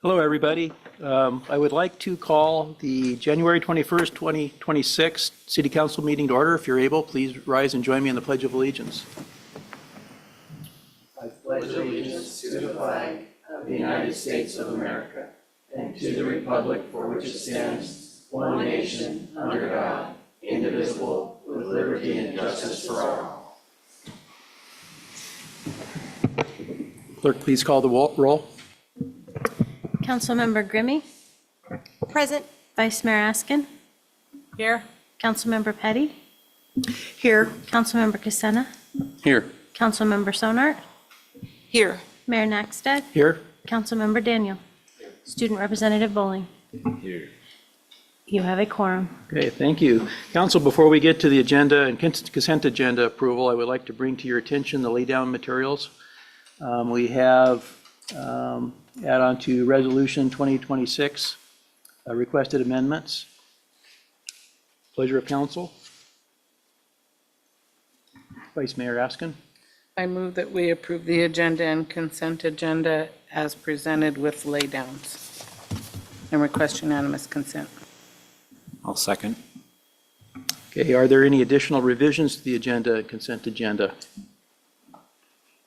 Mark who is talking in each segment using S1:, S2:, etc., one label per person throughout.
S1: Hello, everybody. I would like to call the January 21st, 2026 City Council meeting to order. If you're able, please rise and join me in the Pledge of Allegiance. I pledge allegiance to the flag of the United States of America and to the republic for which it stands, one nation, under God, indivisible, with liberty and justice for all. Clerk, please call the roll.
S2: Councilmember Grimmie?
S3: Present.
S2: Vice Mayor Askin?
S3: Here.
S2: Councilmember Petty?
S3: Here.
S2: Councilmember Casena?
S1: Here.
S2: Councilmember Sonart?
S3: Here.
S2: Mayor Nackstead?
S1: Here.
S2: Councilmember Daniel? Student Representative Bowling?
S1: Here.
S2: You have a quorum.
S1: Okay, thank you. Council, before we get to the agenda and consent agenda approval, I would like to bring to your attention the laydown materials. We have add on to Resolution 2026 requested amendments. Pleasure of council. Vice Mayor Askin.
S4: I move that we approve the agenda and consent agenda as presented with laydowns and request unanimous consent.
S5: I'll second.
S1: Okay, are there any additional revisions to the agenda and consent agenda?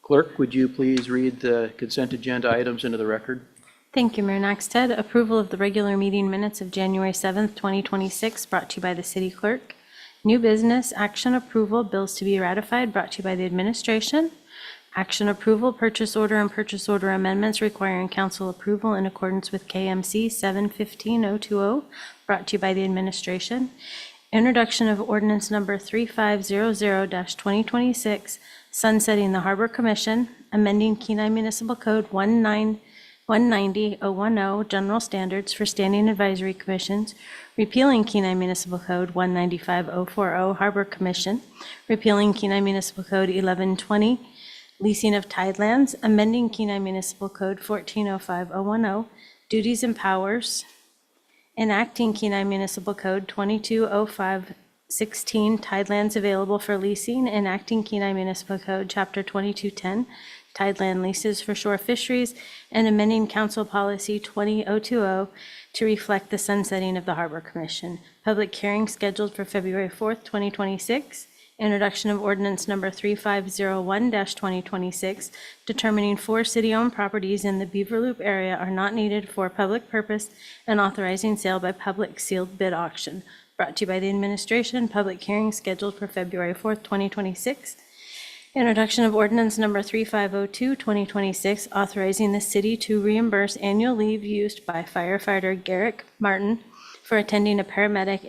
S1: Clerk, would you please read the consent agenda items into the record?
S2: Thank you, Mayor Nackstead. Approval of the regular meeting minutes of January 7th, 2026, brought to you by the city clerk. New business, action approval, bills to be ratified, brought to you by the administration. Action approval, purchase order and purchase order amendments requiring council approval in accordance with KMC 715-020, brought to you by the administration. Introduction of ordinance number 3500-2026, sunsetting the Harbor Commission, amending Kenai Municipal Code 190-010 General Standards for Standing Advisory Commissions, repealing Kenai Municipal Code 195-040 Harbor Commission, repealing Kenai Municipal Code 1120 Leasing of Tidelands, amending Kenai Municipal Code 1405010 Duties and Powers, enacting Kenai Municipal Code 220516 Tidelands available for leasing, enacting Kenai Municipal Code Chapter 2210 Tideland leases for shore fisheries, and amending Council Policy 20020 to reflect the sunsetting of the Harbor Commission. Public hearing scheduled for February 4th, 2026. Introduction of ordinance number 3501-2026, determining 4 city-owned properties in the Beaver Loop area are not needed for public purpose and authorizing sale by public sealed bid auction. Brought to you by the administration. Public hearing scheduled for February 4th, 2026. Introduction of ordinance number 3502-2026, authorizing the city to reimburse annual leave used by firefighter Garrick Martin for attending a paramedic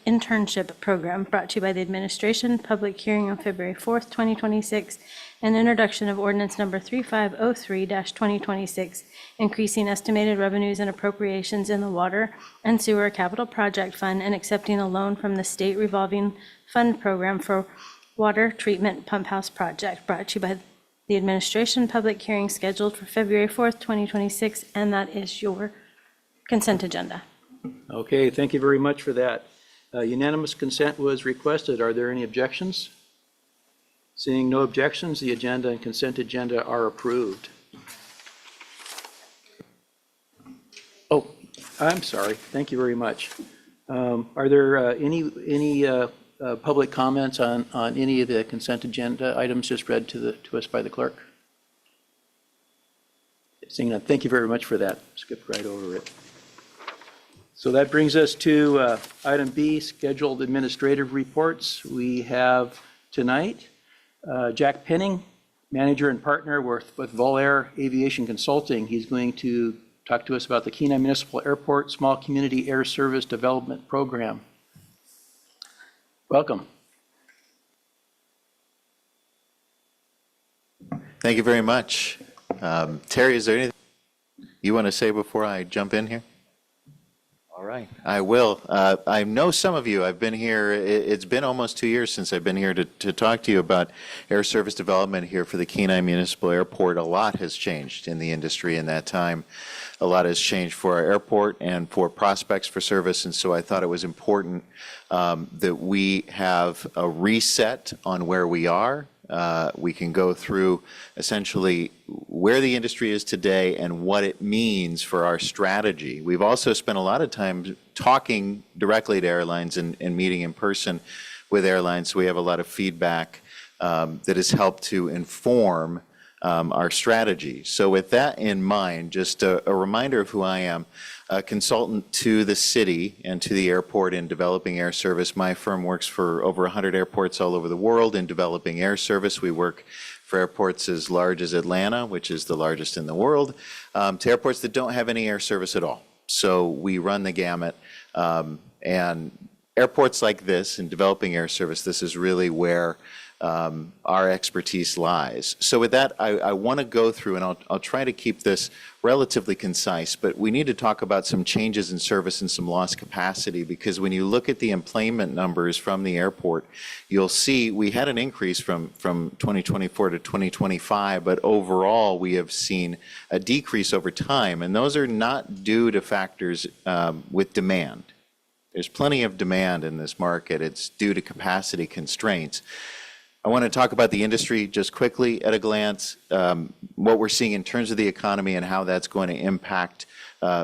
S2: internship program, brought to you by the administration. Public hearing on February 4th, 2026, and introduction of ordinance number 3503-2026, increasing estimated revenues and appropriations in the Water and Sewer Capital Project Fund and accepting a loan from the State Revolving Fund Program for Water Treatment Pump House Project, brought to you by the administration. Public hearing scheduled for February 4th, 2026, and that is your consent agenda.
S1: Okay, thank you very much for that. Unanimous consent was requested. Are there any objections? Seeing no objections, the agenda and consent agenda are approved. Oh, I'm sorry. Thank you very much. Are there any public comments on any of the consent agenda items just read to us by the clerk? Seeing none, thank you very much for that. Skipped right over it. So that brings us to item B, scheduled administrative reports. We have tonight Jack Penning, manager and partner with Volair Aviation Consulting. He's going to talk to us about the Kenai Municipal Airport Small Community Air Service Development Program. Welcome.
S6: Thank you very much. Terry, is there anything you want to say before I jump in here? All right, I will. I know some of you, I've been here, it's been almost 2 years since I've been here to talk to you about air service development here for the Kenai Municipal Airport. A lot has changed in the industry in that time. A lot has changed for our airport and for prospects for service, and so I thought it was important that we have a reset on where we are We can go through essentially where the industry is today and what it means for our strategy. We've also spent a lot of time talking directly to airlines and meeting in person with airlines. So we have a lot of feedback that has helped to inform our strategy. So with that in mind, just a reminder of who I am, a consultant to the city and to the airport in developing air service. My firm works for over 100 airports all over the world in developing air service. We work for airports as large as Atlanta, which is the largest in the world, to airports that don't have any air service at all. So we run the gamut. And airports like this, in developing air service, this is really where our expertise lies. So with that, I want to go through, and I'll try to keep this relatively concise, but we need to talk about some changes in service and some lost capacity, because when you look at the employment numbers from the airport, you'll see we had an increase from 2024 to 2025, but overall we have seen a decrease over time, and those are not due to factors with demand. There's plenty of demand in this market. It's due to capacity constraints. I want to talk about the industry just quickly at a glance, what we're seeing in terms of the economy and how that's going to impact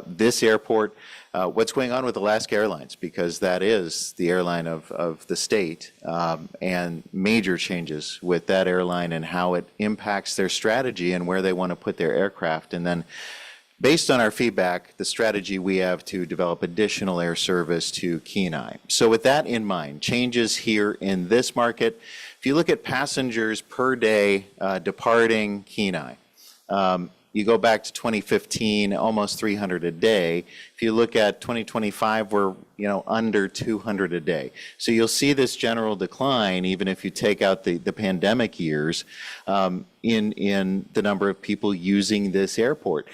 S6: this airport, what's going on with Alaska Airlines, because that is the airline of the state, and major changes with that airline and how it impacts their strategy and where they want to put their aircraft. And then based on our feedback, the strategy we have to develop additional air service to Kenai. So with that in mind, changes here in this market. If you look at passengers per day departing Kenai, you go back to 2015, almost 300 a day. If you look at 2025, we're under 200 a day. So you'll see this general decline, even if you take out the pandemic years, in the number of people using this airport.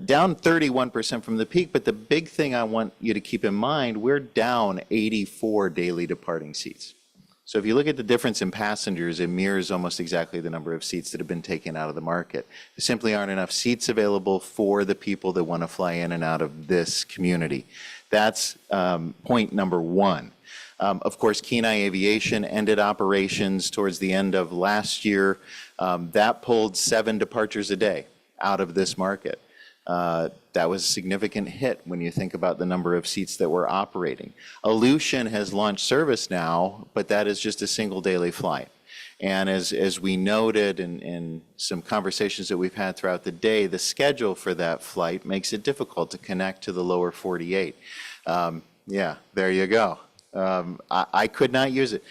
S6: Down 31% from the peak, but the big thing I want you to keep in mind, we're down 84 daily departing seats. So if you look at the difference in passengers, it mirrors almost exactly the number of seats that have been taken out of the market. There simply aren't enough seats available for the people that want to fly in and out of this community. That's point number one. Of course, Kenai Aviation ended operations towards the end of last year. That pulled 7 departures a day out of this market. That was a significant hit when you think about the number of seats that were operating. Aleutian has launched service now, but that is just a single daily flight. And as we noted in some conversations that we've had throughout the day, the schedule for that flight makes it difficult to connect to the lower 48. Yeah, there you go. I could not use it.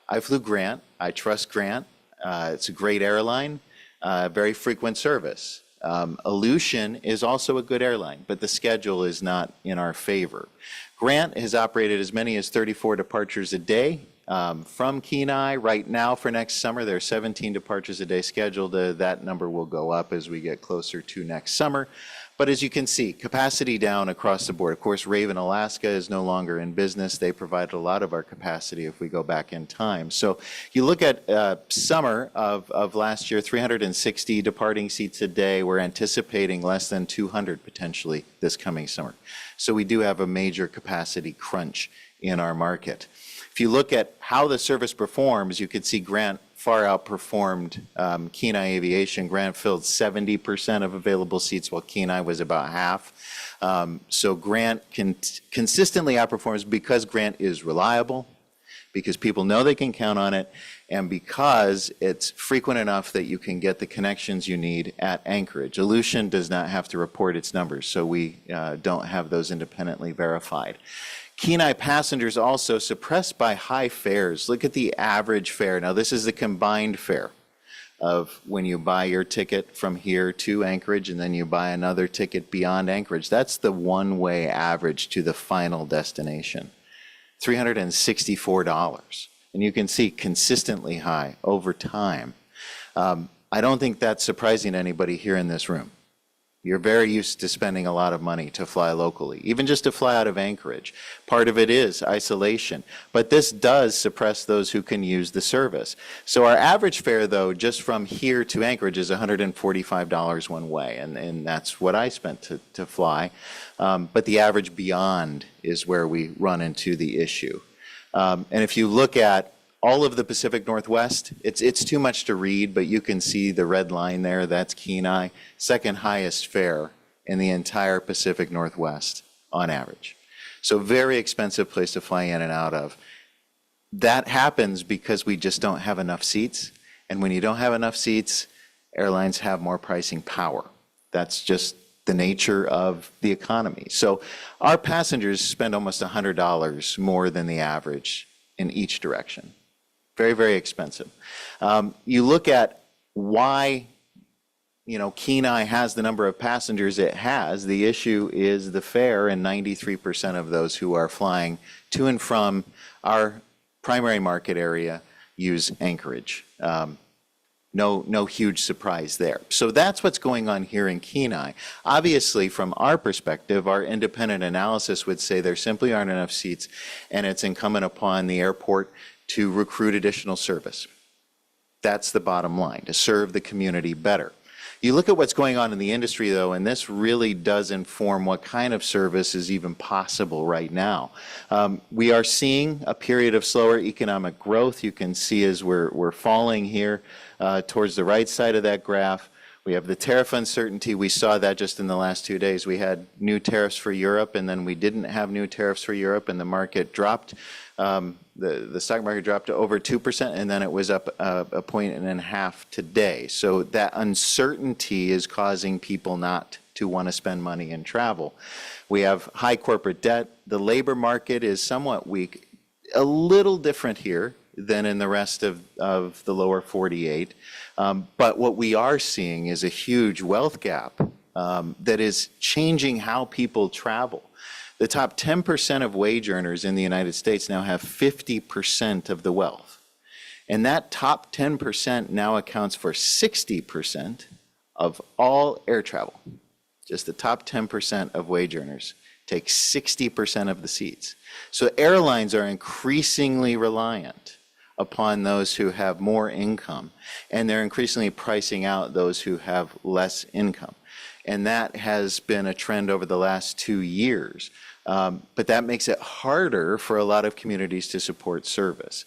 S6: I flew Grant. I trust Grant. It's a great airline, very frequent service. Aleutian is also a good airline, but the schedule is not in our favor. Grant has operated as many as 34 departures a day from Kenai. Right now for next summer, there are 17 departures a day scheduled. That number will go up as we get closer to next summer. But as you can see, capacity down across the board. Of course, Raven Alaska is no longer in business. They provided a lot of our capacity if we go back in time. So you look at summer of last year, 360 departing seats a day. We're anticipating less than 200 potentially this coming summer. So we do have a major capacity crunch in our market. If you look at how the service performs, you could see Grant far outperformed Kenai Aviation. Grant filled 70% of available seats, while Kenai was about half. So Grant consistently outperforms because Grant is reliable, because people know they can count on it, and because it's frequent enough that you can get the connections you need at Anchorage. Aleutian does not have to report its numbers, so we don't have those independently verified. Kenai passengers also suppressed by high fares. Look at the average fare. Now, this is the combined fare of when you buy your ticket from here to Anchorage and then you buy another ticket beyond Anchorage. That's the one-way average to the final destination, $364. And you can see consistently high over time. I don't think that's surprising to anybody here in this room. You're very used to spending a lot of money to fly locally, even just to fly out of Anchorage. Part of it is isolation, but this does suppress those who can use the service. So our average fare, though, just from here to Anchorage is $145 one way, and that's what I spent to fly. But the average beyond is where we run into the issue. And if you look at all of the Pacific Northwest, it's too much to read, but you can see the red line there, that's Kenai, second highest fare in the entire Pacific Northwest on average. So very expensive place to fly in and out of. That happens because we just don't have enough seats. And when you don't have enough seats, airlines have more pricing power. That's just the nature of the economy. So our passengers spend almost $100 more than the average in each direction. Very, very expensive. You look at why, Kenai has the number of passengers it has. The issue is the fare, and 93% of those who are flying to and from our primary market area use Anchorage. No huge surprise there. So that's what's going on here in Kenai. Obviously, from our perspective, our independent analysis would say there simply aren't enough seats, and it's incumbent upon the airport to recruit additional service. That's the bottom line, to serve the community better. You look at what's going on in the industry, though, and this really does inform what kind of service is even possible right now. We are seeing a period of slower economic growth. You can see as we're falling here towards the right side of that graph. We have the tariff uncertainty. We saw that just in the last 2 days. We had new tariffs for Europe, and then we didn't have new tariffs for Europe, and the market dropped. The stock market dropped to over 2%, and then it was up a point and a half today. So that uncertainty is causing people not to want to spend money and travel. We have high corporate debt. The labor market is somewhat weak, a little different here than in the rest of the lower 48. But what we are seeing is a huge wealth gap that is changing how people travel. The top 10% of wage earners in the United States now have 50% of the wealth. And that top 10% now accounts for 60% of all air travel. Just the top 10% of wage earners take 60% of the seats. So airlines are increasingly reliant upon those who have more income, and they're increasingly pricing out those who have less income. And that has been a trend over the last 2 years. But that makes it harder for a lot of communities to support service.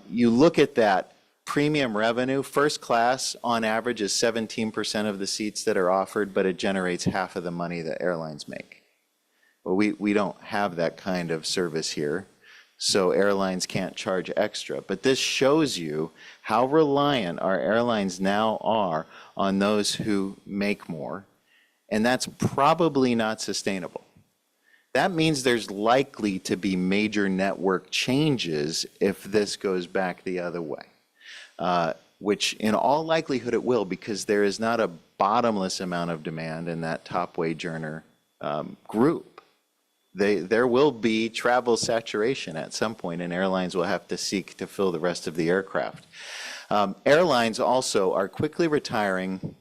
S6: You look at that premium revenue, first class on average is 17% of the seats that are offered, but it generates half of the money that airlines make. Well, we don't have that kind of service here, so airlines can't charge extra. But this shows you how reliant our airlines now are on those who make more, and that's probably not sustainable. That means there's likely to be major network changes if this goes back the other way, which in all likelihood it will, because there is not a bottomless amount of demand in that top wage earner group. There will be travel saturation at some point, and airlines will have to seek to fill the rest of the aircraft. Airlines also are quickly retiring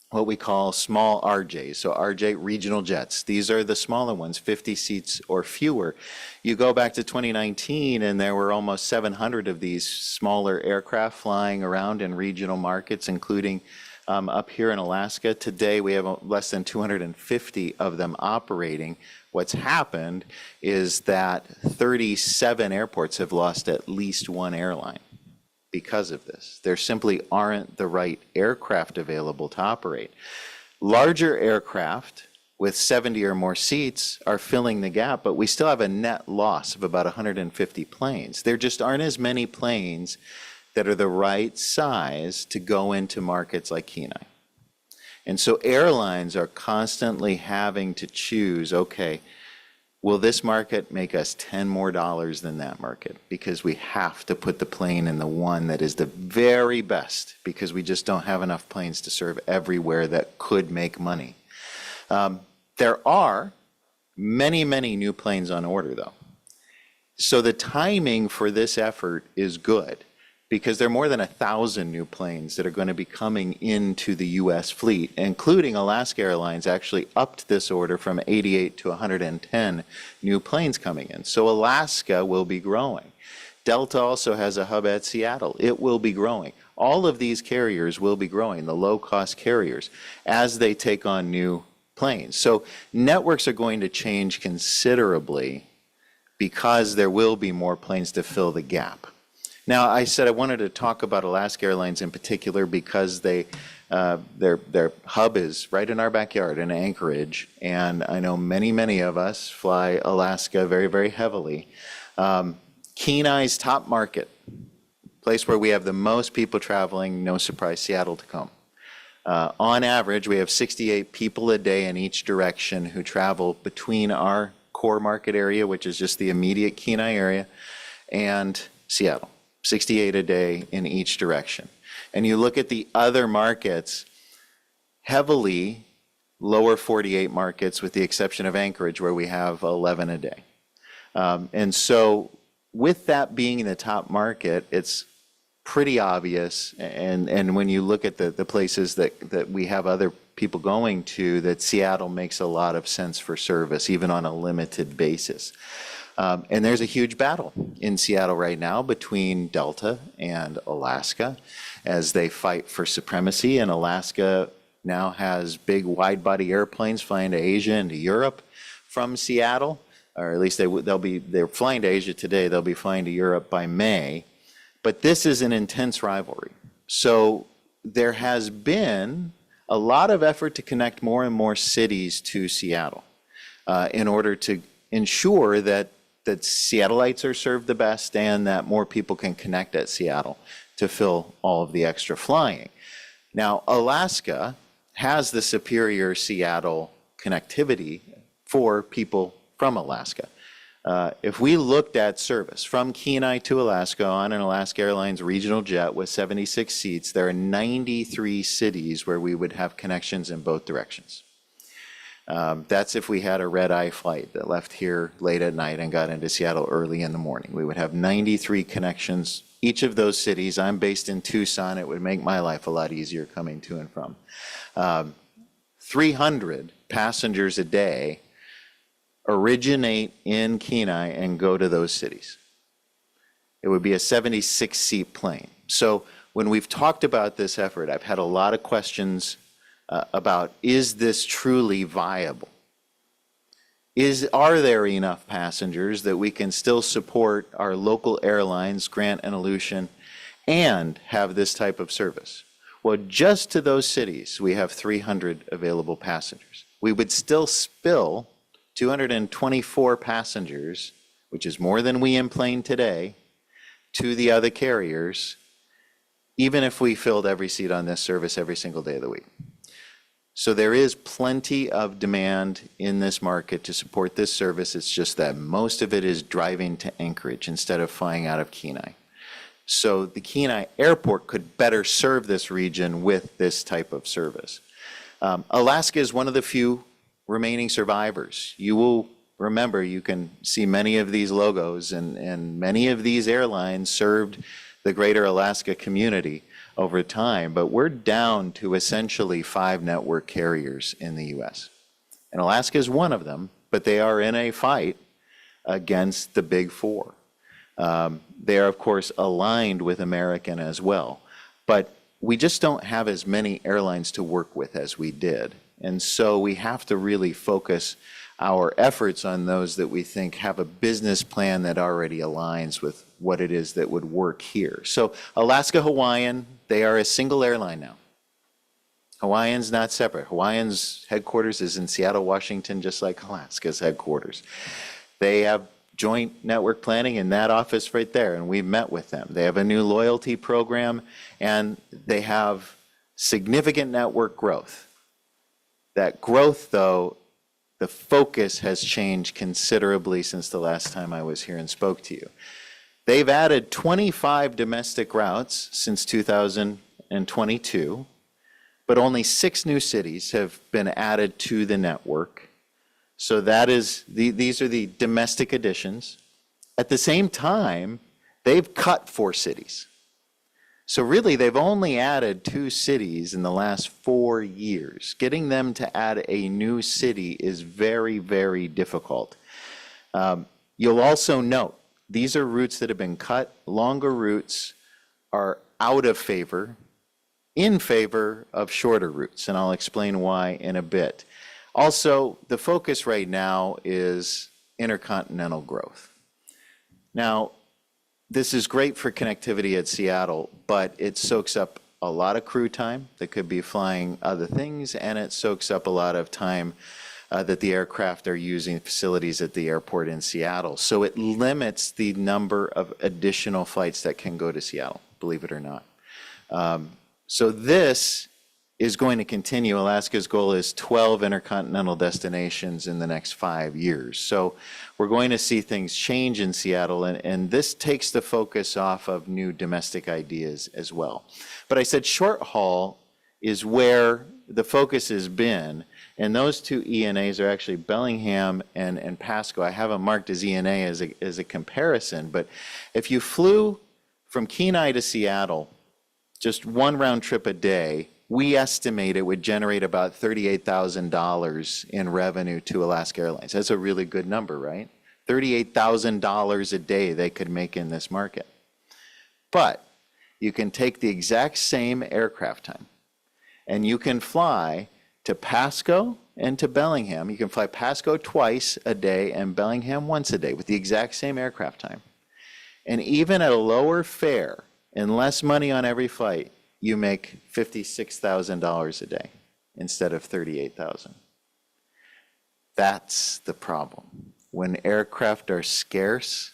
S6: what we call small RJs, so RJ regional jets. These are the smaller ones, 50 seats or fewer. You go back to 2019, and there were almost 700 of these smaller aircraft flying around in regional markets, including up here in Alaska. Today, we have less than 250 of them operating. What's happened is that 37 airports have lost at least one airline because of this. There simply aren't the right aircraft available to operate. Larger aircraft with 70 or more seats are filling the gap, but we still have a net loss of about 150 planes. There just aren't as many planes that are the right size to go into markets like Kenai. And so airlines are constantly having to choose, okay, will this market make us $10 more than that market? Because we have to put the plane in the one that is the very best, because we just don't have enough planes to serve everywhere that could make money. There are many, many new planes on order, though. So the timing for this effort is good, because there are more than 1,000 new planes that are going to be coming into the U.S. fleet, including Alaska Airlines actually upped this order from 88 to 110 new planes coming in. So Alaska will be growing. Delta also has a hub at Seattle. It will be growing. All of these carriers will be growing, the low-cost carriers, as they take on new planes. So networks are going to change considerably because there will be more planes to fill the gap. Now, I said I wanted to talk about Alaska Airlines in particular because their hub is right in our backyard in Anchorage, and I know many of us fly Alaska very, very heavily. Kenai's top market, place where we have the most people traveling, no surprise, Seattle, Tacoma. On average, we have 68 people a day in each direction who travel between our core market area, which is just the immediate Kenai area, and Seattle. 68 a day in each direction. And you look at the other markets, heavily lower 48 markets, with the exception of Anchorage, where we have 11 a day. And so with that being the top market, it's pretty obvious, and when you look at the places that we have other people going to, that Seattle makes a lot of sense for service, even on a limited basis. And there's a huge battle in Seattle right now between Delta and Alaska as they fight for supremacy. And Alaska now has big wide-body airplanes flying to Asia and to Europe from Seattle, or at least they're flying to Asia today. They'll be flying to Europe by May. But this is an intense rivalry. So there has been a lot of effort to connect more and more cities to Seattle in order to ensure that Seattleites are served the best and that more people can connect at Seattle to fill all of the extra flying. Now, Alaska has the superior Seattle connectivity for people from Alaska. If we looked at service from Kenai to Alaska on an Alaska Airlines regional jet with 76 seats, there are 93 cities where we would have connections in both directions. That's if we had a red-eye flight that left here late at night and got into Seattle early in the morning. We would have 93 connections. Each of those cities, I'm based in Tucson, it would make my life a lot easier coming to and from. 300 passengers a day originate in Kenai and go to those cities. It would be a 76-seat plane. So when we've talked about this effort, I've had a lot of questions about, is this truly viable? Are there enough passengers that we can still support our local airlines, Grant and Aleutian, and have this type of service? Well, just to those cities, we have 300 available passengers. We would still spill 224 passengers, which is more than we enplane today, to the other carriers, even if we filled every seat on this service every single day of the week. So there is plenty of demand in this market to support this service. It's just that most of it is driving to Anchorage instead of flying out of Kenai. So the Kenai airport could better serve this region with this type of service. Alaska is one of the few remaining survivors. You will remember, you can see many of these logos, and many of these airlines served the greater Alaska community over time, but we're down to essentially 5 network carriers in the U.S. And Alaska is one of them, but they are in a fight against the big 4. They are, of course, aligned with American as well, but we just don't have as many airlines to work with as we did. And so we have to really focus our efforts on those that we think have a business plan that already aligns with what it is that would work here. So Alaska Hawaiian, they are a single airline now. Hawaiian's not separate. Hawaiian's headquarters is in Seattle, Washington, just like Alaska's headquarters. They have joint network planning in that office right there, and we've met with them. They have a new loyalty program, and they have significant network growth. That growth, though, the focus has changed considerably since the last time I was here and spoke to you. They've added 25 domestic routes since 2022, but only 6 new cities have been added to the network. So that is, these are the domestic additions. At the same time, they've cut 4 cities. So really, they've only added 2 cities in the last 4 years. Getting them to add a new city is very, very difficult. You'll also note, these are routes that have been cut. Longer routes are out of favor, in favor of shorter routes, and I'll explain why in a bit. Also, the focus right now is intercontinental growth. Now, this is great for connectivity at Seattle, but it soaks up a lot of crew time that could be flying other things, and it soaks up a lot of time that the aircraft are using facilities at the airport in Seattle. So it limits the number of additional flights that can go to Seattle, believe it or not. So this is going to continue. Alaska's goal is 12 intercontinental destinations in the next 5 years. So we're going to see things change in Seattle, and this takes the focus off of new domestic ideas as well. But I said short haul is where the focus has been, and those two ENAs are actually Bellingham and Pasco. I have them marked as ENA as a comparison, but if you flew from Kenai to Seattle, just one round trip a day, we estimate it would generate about $38,000 in revenue to Alaska Airlines. That's a really good number, right? $38,000 a day they could make in this market. But you can take the exact same aircraft time, and you can fly to Pasco and to Bellingham. You can fly Pasco twice a day and Bellingham once a day with the exact same aircraft time. And even at a lower fare and less money on every flight, you make $56,000 a day instead of $38,000. That's the problem. When aircraft are scarce,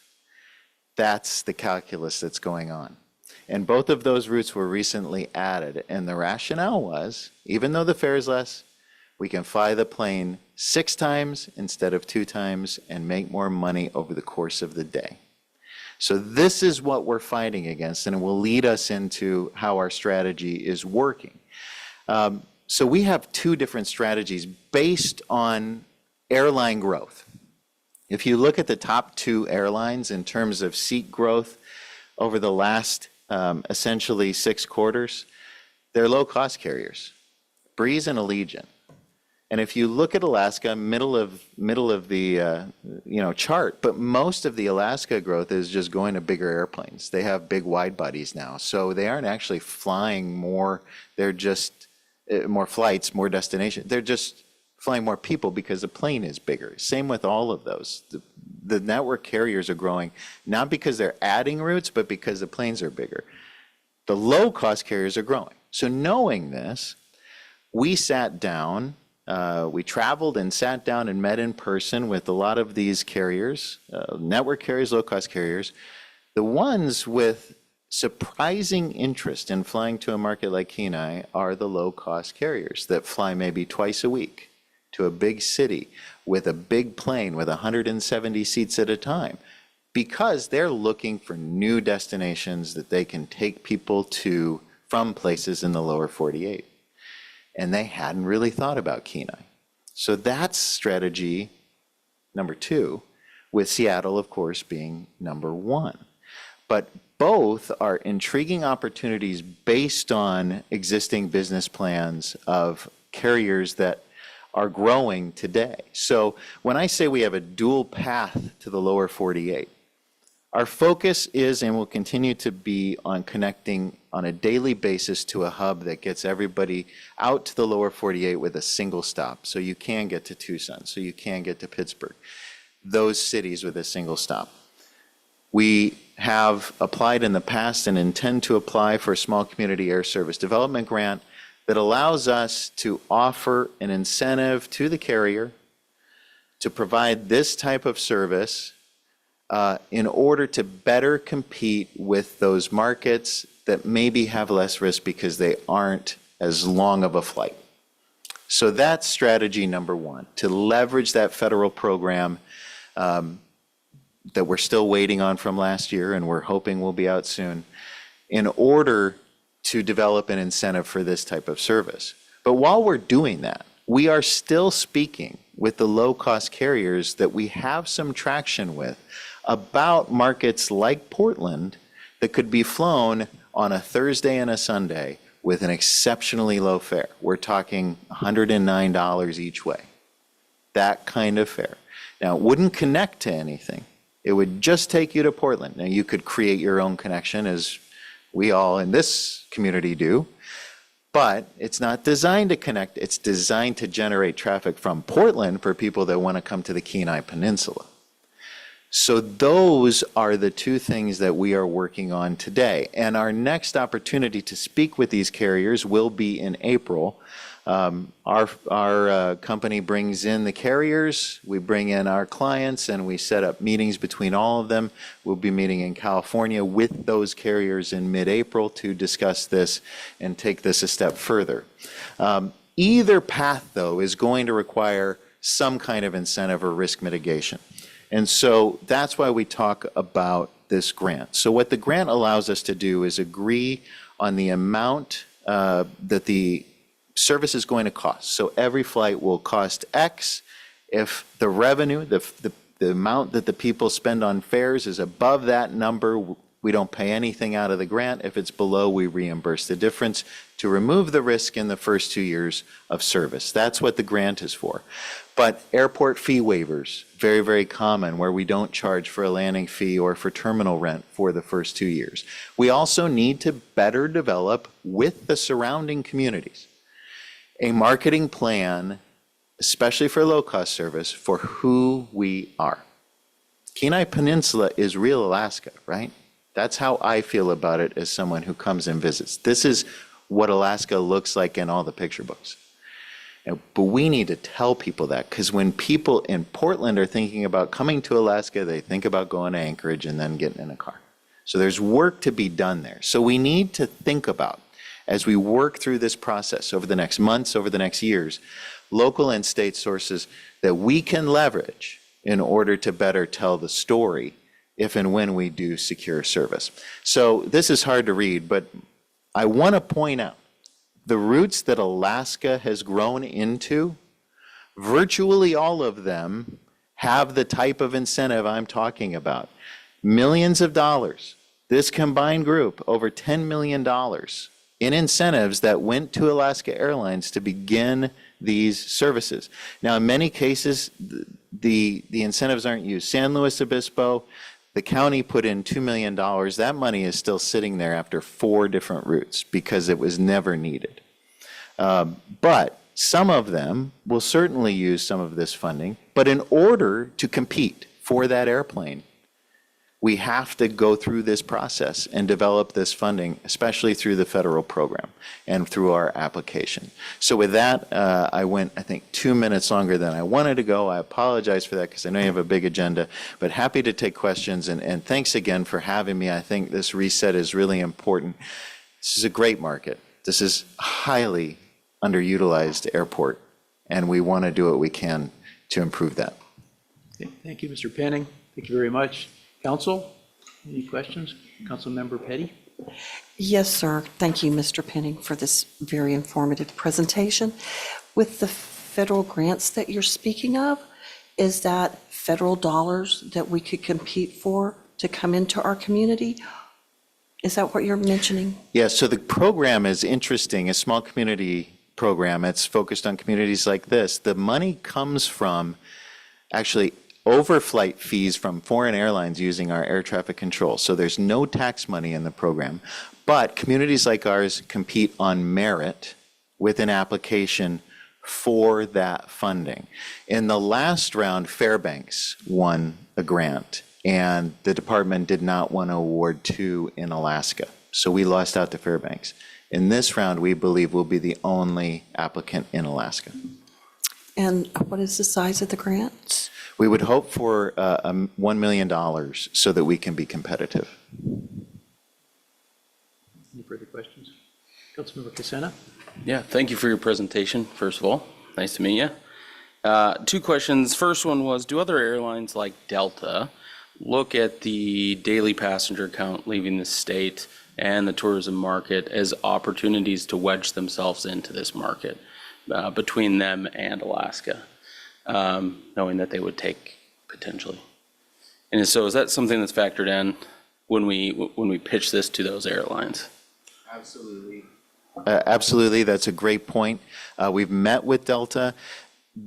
S6: that's the calculus that's going on. And both of those routes were recently added, and the rationale was, even though the fare is less, we can fly the plane 6 times instead of 2 times and make more money over the course of the day. So this is what we're fighting against, and it will lead us into how our strategy is working. So we have 2 different strategies based on airline growth. If you look at the top 2 airlines in terms of seat growth over the last essentially 6 quarters, they're low-cost carriers, Breeze and Allegiant. And if you look at Alaska, middle of the chart, but most of the Alaska growth is just going to bigger airplanes. They have big wide bodies now, so they aren't actually flying more. They're just more flights, more destinations. They're just flying more people because the plane is bigger. Same with all of those. The network carriers are growing not because they're adding routes, but because the planes are bigger. The low-cost carriers are growing. So knowing this, we sat down. We traveled and sat down and met in person with a lot of these carriers, network carriers, low-cost carriers, the ones with surprising interest in flying to a market like Kenai are the low-cost carriers that fly maybe twice a week to a big city with a big plane with 170 seats at a time, because they're looking for new destinations that they can take people to from places in the lower 48. And they hadn't really thought about Kenai. So that's strategy number 2, with Seattle, of course, being number 1. But both are intriguing opportunities based on existing business plans of carriers that are growing today. So when I say we have a dual path to the lower 48, our focus is and will continue to be on connecting on a daily basis to a hub that gets everybody out to the lower 48 with a single stop. So you can get to Tucson, so you can get to Pittsburgh, those cities with a single stop. We have applied in the past and intend to apply for a small community air service development grant that allows us to offer an incentive to the carrier to provide this type of service in order to better compete with those markets that maybe have less risk because they aren't as long of a flight. So that's strategy number 1, to leverage that federal program that we're still waiting on from last year and we're hoping will be out soon, in order to develop an incentive for this type of service. But while we're doing that, we are still speaking with the low-cost carriers that we have some traction with about markets like Portland that could be flown on a Thursday and a Sunday with an exceptionally low fare. We're talking $109 each way. That kind of fare. Now, it wouldn't connect to anything. It would just take you to Portland. Now, you could create your own connection, as we all in this community do, but it's not designed to connect. It's designed to generate traffic from Portland for people that want to come to the Kenai Peninsula. So those are the two things that we are working on today. And our next opportunity to speak with these carriers will be in April. Our company brings in the carriers, we bring in our clients, and we set up meetings between all of them. We'll be meeting in California with those carriers in mid-April to discuss this and take this a step further. Either path, though, is going to require some kind of incentive or risk mitigation. And so that's why we talk about this grant. So what the grant allows us to do is agree on the amount that the service is going to cost. So every flight will cost X. If the revenue, the amount that the people spend on fares is above that number, we don't pay anything out of the grant. If it's below, we reimburse the difference to remove the risk in the first 2 years of service. That's what the grant is for. But airport fee waivers, very, very common, where we don't charge for a landing fee or for terminal rent for the first 2 years. We also need to better develop with the surrounding communities a marketing plan, especially for low-cost service, for who we are. Kenai Peninsula is real Alaska, right? That's how I feel about it as someone who comes and visits. This is what Alaska looks like in all the picture books. But we need to tell people that, because when people in Portland are thinking about coming to Alaska, they think about going to Anchorage and then getting in a car. So there's work to be done there. So we need to think about, as we work through this process over the next months, over the next years, local and state sources that we can leverage in order to better tell the story if and when we do secure service. So this is hard to read, but I want to point out the routes that Alaska has grown into, virtually all of them have the type of incentive I'm talking about. Millions of dollars. This combined group, over $10 million in incentives that went to Alaska Airlines to begin these services. Now, in many cases, the incentives aren't used. San Luis Obispo, the county put in $2 million. That money is still sitting there after 4 different routes because it was never needed. But some of them will certainly use some of this funding. But in order to compete for that airplane, we have to go through this process and develop this funding, especially through the federal program and through our application. So with that, I went, I think, 2 minutes longer than I wanted to go. I apologize for that because I know you have a big agenda, but happy to take questions. And thanks again for having me. I think this reset is really important. This is a great market. This is a highly underutilized airport, and we want to do what we can to improve that.
S1: Okay, thank you, Mr. Penning. Thank you very much. Council, any questions? Councilmember Petty?
S3: Yes, sir. Thank you, Mr. Penning, for this very informative presentation. With the federal grants that you're speaking of, is that federal dollars that we could compete for to come into our community? Is that what you're mentioning?
S6: Yeah, so the program is interesting, a small community program. It's focused on communities like this. The money comes from actually overflight fees from foreign airlines using our air traffic control. So there's no tax money in the program. But communities like ours compete on merit with an application for that funding. In the last round, Fairbanks won a grant, and the department did not want to award 2 in Alaska. So we lost out to Fairbanks. In this round, we believe we'll be the only applicant in Alaska.
S3: And what is the size of the grant?
S6: We would hope for $1 million so that we can be competitive.
S1: Any further questions? Councilmember Casena?
S7: Yeah, thank you for your presentation, first of all. Nice to meet you. 2 questions. First one was, do other airlines like Delta look at the daily passenger count leaving the state and the tourism market as opportunities to wedge themselves into this market between them and Alaska, knowing that they would take potentially? And so is that something that's factored in when we pitch this to those airlines?
S6: Absolutely. Absolutely, that's a great point. We've met with Delta.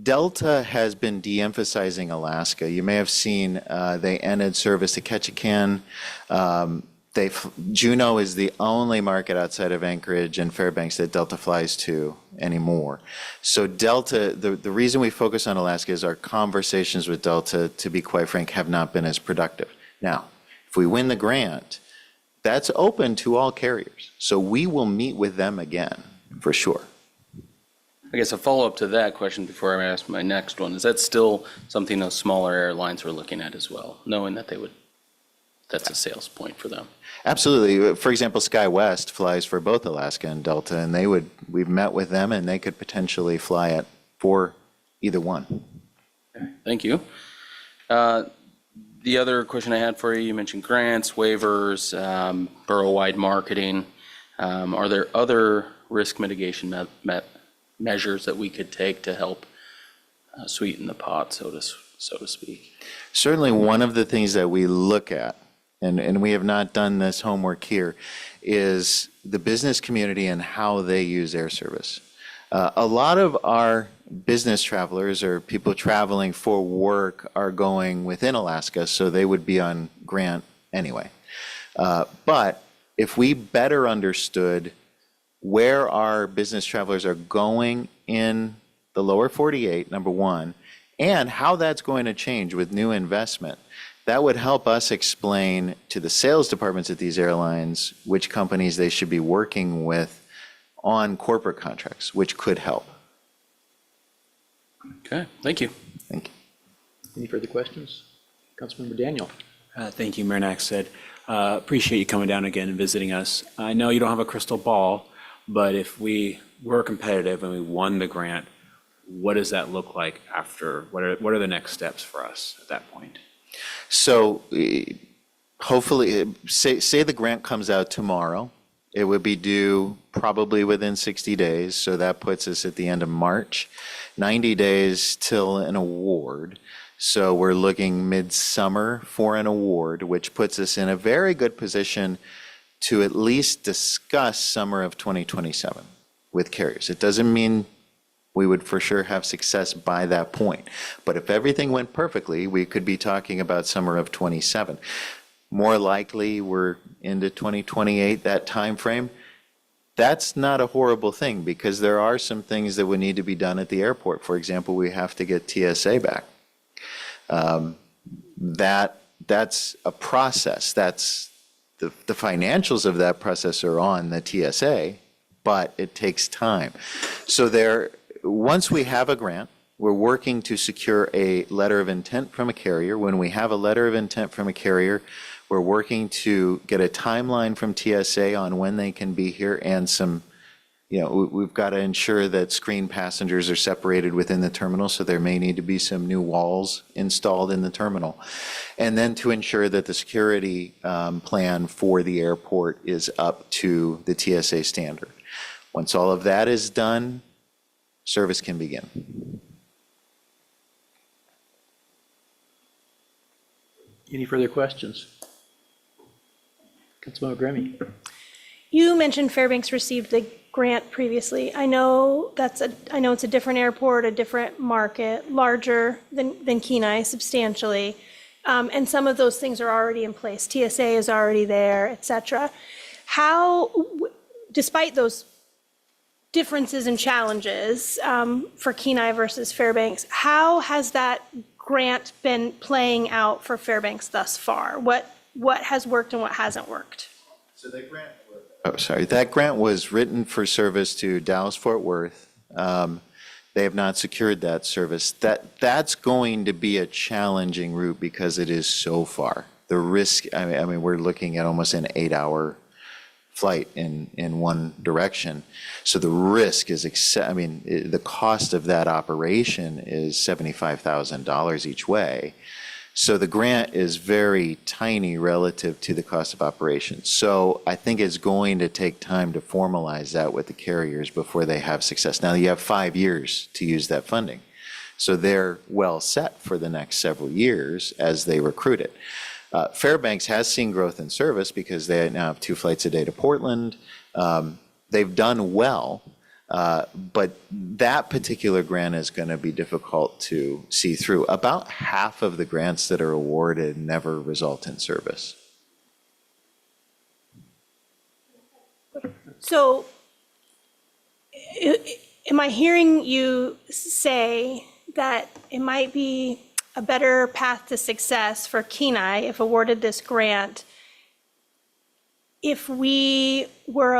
S6: Delta has been de-emphasizing Alaska. You may have seen they ended service to Ketchikan. Juneau is the only market outside of Anchorage and Fairbanks that Delta flies to anymore. So Delta, the reason we focus on Alaska is our conversations with Delta, to be quite frank, have not been as productive. Now, if we win the grant, that's open to all carriers. So we will meet with them again, for sure.
S7: I guess a follow-up to that question before I ask my next one, is that still something those smaller airlines are looking at as well, knowing that that's a sales point for them?
S6: Absolutely. For example, SkyWest flies for both Alaska and Delta, and we've met with them, and they could potentially fly it for either one.
S7: Thank you. The other question I had for you, you mentioned grants, waivers, borough-wide marketing. Are there other risk mitigation measures that we could take to help sweeten the pot, so to speak?
S6: Certainly, one of the things that we look at, and we have not done this homework here, is the business community and how they use air service. A lot of our business travelers or people traveling for work are going within Alaska, so they would be on grant anyway. But if we better understood where our business travelers are going in the lower 48, number one, and how that's going to change with new investment, that would help us explain to the sales departments at these airlines which companies they should be working with on corporate contracts, which could help.
S7: Okay, thank you.
S6: Thank you.
S1: Any further questions? Councilmember Daniel.
S5: Thank you, Mayor Naxted. Appreciate you coming down again and visiting us. I know you don't have a crystal ball, but if we were competitive and we won the grant, what does that look like after? What are the next steps for us at that point?
S6: So hopefully, say the grant comes out tomorrow. It would be due probably within 60 days, so that puts us at the end of March. 90 days till an award. So we're looking midsummer for an award, which puts us in a very good position to at least discuss summer of 2027 with carriers. It doesn't mean we would for sure have success by that point. But if everything went perfectly, we could be talking about summer of 27. More likely, we're into 2028, that time frame. That's not a horrible thing, because there are some things that would need to be done at the airport. For example, we have to get TSA back. That's a process. That's the financials of that process are on the TSA, but it takes time. So once we have a grant, we're working to secure a letter of intent from a carrier. When we have a letter of intent from a carrier, we're working to get a timeline from TSA on when they can be here, and we've got to ensure that screen passengers are separated within the terminal, so there may need to be some new walls installed in the terminal. And then to ensure that the security plan for the airport is up to the TSA standard. Once all of that is done, service can begin.
S1: Any further questions? Councilmember Gremme.
S8: You mentioned Fairbanks received the grant previously. I know it's a different airport, a different market, larger than Kenai substantially. And some of those things are already in place. TSA is already there, et cetera. How, despite those differences and challenges for Kenai versus Fairbanks, how has that grant been playing out for Fairbanks thus far? What has worked and what hasn't worked?
S6: So that grant was written for service to Dallas-Fort Worth. They have not secured that service. That's going to be a challenging route because it is so far. The risk, I mean, we're looking at almost an 8-hour flight in one direction. So the risk is, the cost of that operation is $75,000 each way. So the grant is very tiny relative to the cost of operations. So I think it's going to take time to formalize that with the carriers before they have success. Now, you have 5 years to use that funding. So they're well set for the next several years as they recruit it. Fairbanks has seen growth in service because they now have 2 flights a day to Portland. They've done well. But that particular grant is going to be difficult to see through. About half of the grants that are awarded never result in service.
S8: So am I hearing you say that it might be a better path to success for Kenai if awarded this grant if we were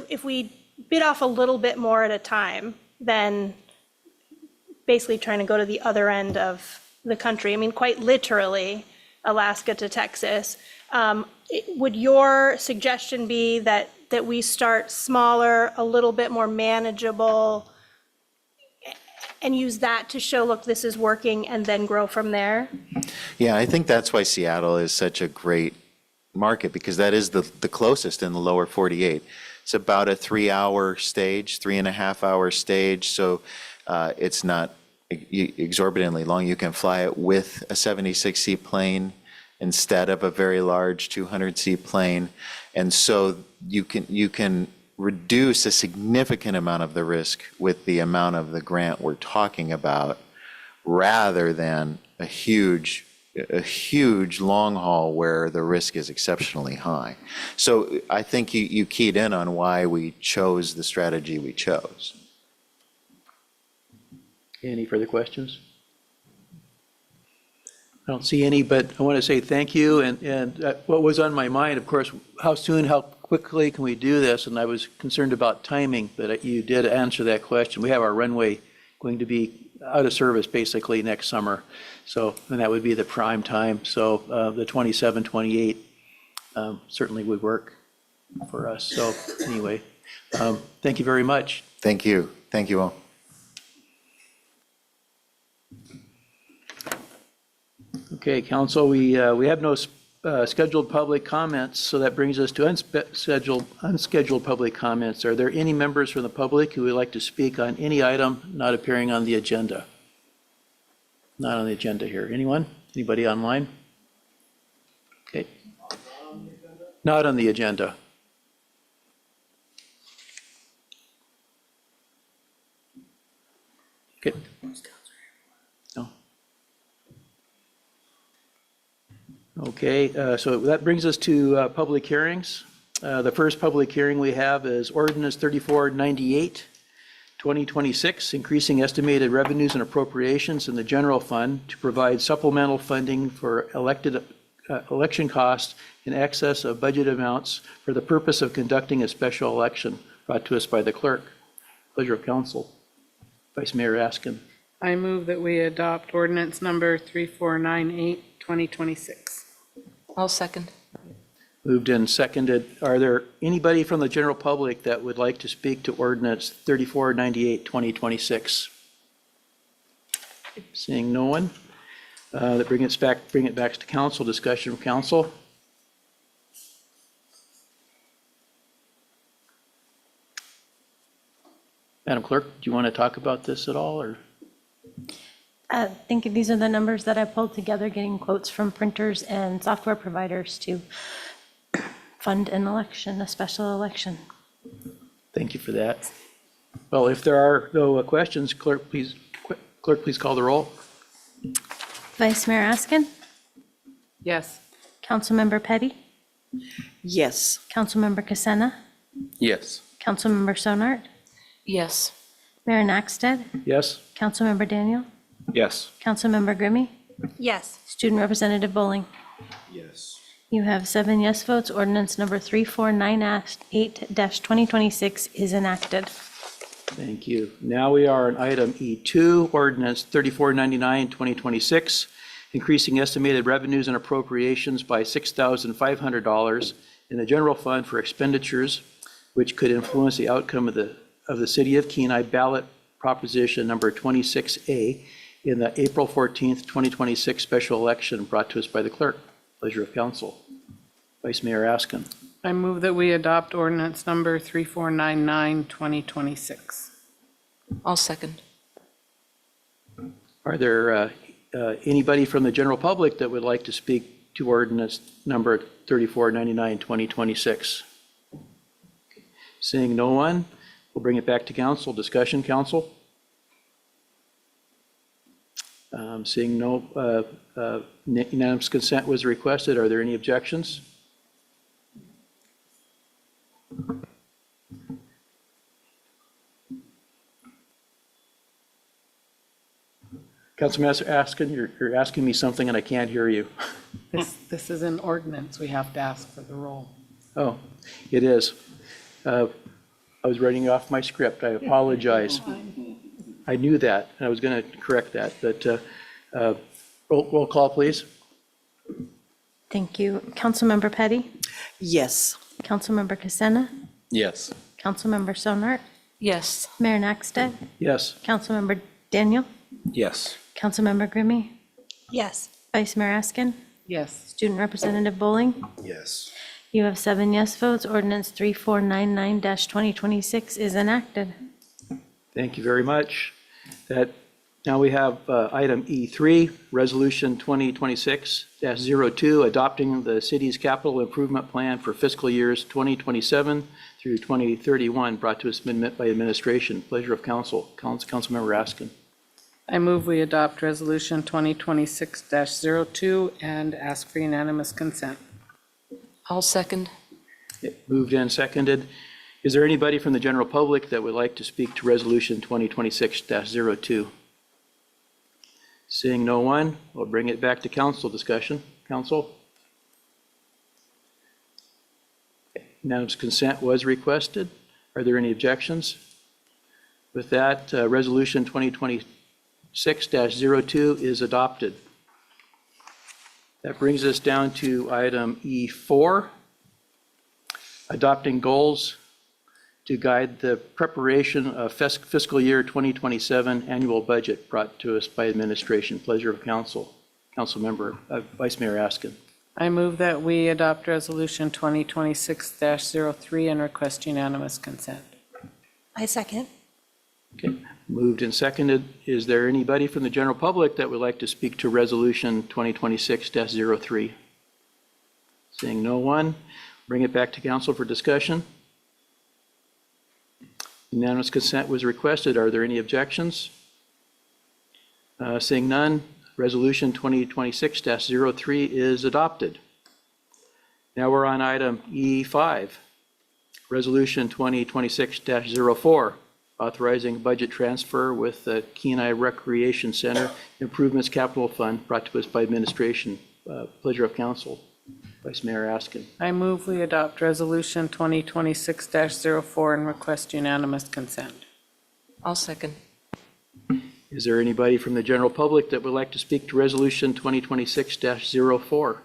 S8: if we bit off a little bit more at a time than basically trying to go to the other end of the country? I mean, quite literally, Alaska to Texas. Would your suggestion be that we start smaller, a little bit more manageable, and use that to show, look, this is working, and then grow from there?
S6: Yeah, I think that's why Seattle is such a great market, because that is the closest in the lower 48. It's about a 3-hour stage, 3.5-hour stage, so it's not exorbitantly long. You can fly it with a 76-seat plane instead of a very large 200-seat plane, and so you can reduce a significant amount of the risk with the amount of the grant we're talking about, rather than a huge long haul where the risk is exceptionally high. So I think you keyed in on why we chose the strategy we chose.
S1: Any further questions? I don't see any, but I want to say thank you. And what was on my mind, of course, how soon, how quickly can we do this? And I was concerned about timing, but you did answer that question. We have our runway going to be out of service basically next summer. So, and that would be the prime time. So the 27, 28 certainly would work for us. So anyway, thank you very much.
S6: Thank you. Thank you all.
S1: Okay, council, we have no scheduled public comments, so that brings us to unscheduled public comments. Are there any members from the public who would like to speak on any item not appearing on the agenda? Not on the agenda here. Anyone? Anybody online? Okay. Not on the agenda. Okay. No. Okay, so that brings us to public hearings. The first public hearing we have is ordinance 3498, 2026, increasing estimated revenues and appropriations in the general fund to provide supplemental funding for election costs in excess of budget amounts for the purpose of conducting a special election, brought to us by the clerk. Pleasure of council. Vice Mayor Askin.
S4: I move that we adopt ordinance number 3498, 2026.
S9: I'll second.
S1: Moved and seconded. Are there anybody from the general public that would like to speak to ordinance 3498, 2026? Seeing no one, that bring it back to council. Discussion from council. Madam Clerk, do you want to talk about this at all, or?
S2: I think these are the numbers that I pulled together, getting quotes from printers and software providers to fund an election, a special election.
S1: Thank you for that. Well, if there are no questions, clerk, please call the roll.
S2: Vice Mayor Askin,
S4: Yes.
S2: Councilmember Petty,
S3: Yes.
S2: Councilmember Casena,
S7: Yes.
S2: Councilmember Sonart,
S9: Yes.
S2: Mayor Naxted,
S1: Yes?
S2: Councilmember Daniel,
S5: Yes.
S2: Councilmember Grimmy,
S8: Yes.
S2: Student Representative Bowling.
S5: Yes.
S2: You have 7 yes votes. Ordinance number 3498-2026 is enacted.
S1: Thank you. Now we are on item E2, ordinance 3499, 2026, increasing estimated revenues and appropriations by $6,500 in the general fund for expenditures which could influence the outcome of the City of Kenai ballot proposition number 26A in the April 14th, 2026 special election, brought to us by the clerk. Pleasure of council. Vice Mayor Askin.
S4: I move that we adopt ordinance number 3499, 2026.
S9: I'll second.
S1: Are there anybody from the general public that would like to speak to ordinance number 3499, 2026? Seeing no one, we'll bring it back to council. Discussion, council? Seeing no, unanimous consent was requested. Are there any objections? Councilman Askin, you're asking me something and I can't hear you.
S4: This is an ordinance. We have to ask for the roll.
S1: Oh, it is. I was writing off my script. I apologize. I knew that, and I was going to correct that, but roll call, please.
S2: Thank you. Councilmember Petty,
S3: Yes.
S2: Councilmember Casena,
S7: Yes.
S2: Councilmember Sonart,
S9: Yes.
S2: Mayor Nakstad,
S1: Yes.
S2: Councilmember Daniel,
S5: Yes.
S2: Councilmember Grimmy,
S8: Yes.
S2: Vice Mayor Askin,
S4: Yes.
S2: Student Representative Bowling.
S5: Yes.
S2: You have 7 yes votes. Ordinance 3499-2026 is enacted.
S1: Thank you very much. Now we have item E3, Resolution 2026-02, adopting the city's capital improvement plan for fiscal years 2027 through 2031, brought to us by administration. Pleasure of council. Councilmember Askin.
S4: I move we adopt Resolution 2026-02 and ask for unanimous consent.
S9: I'll second.
S1: Moved and seconded. Is there anybody from the general public that would like to speak to Resolution 2026-02? Seeing no one, we'll bring it back to council discussion. Council? Unanimous consent was requested. Are there any objections? With that, Resolution 2026-02 is adopted. That brings us down to item E4, adopting goals to guide the preparation of fiscal year 2027 annual budget, brought to us by administration. Pleasure of council. Councilmember, Vice Mayor Askin.
S4: I move that we adopt Resolution 2026-03 and request unanimous consent.
S8: I second.
S1: Okay, moved and seconded. Is there anybody from the general public that would like to speak to Resolution 2026-03? Seeing no one, bring it back to council for discussion. Unanimous consent was requested. Are there any objections? Seeing none, Resolution 2026-03 is adopted. Now we're on item E5, Resolution 2026-04, authorizing budget transfer with the Kenai Recreation Center Improvements Capital Fund, brought to us by administration. Pleasure of council. Vice Mayor Askin.
S4: I move we adopt Resolution 2026-04 and request unanimous consent.
S9: I'll second.
S1: Is there anybody from the general public that would like to speak to Resolution 2026-04?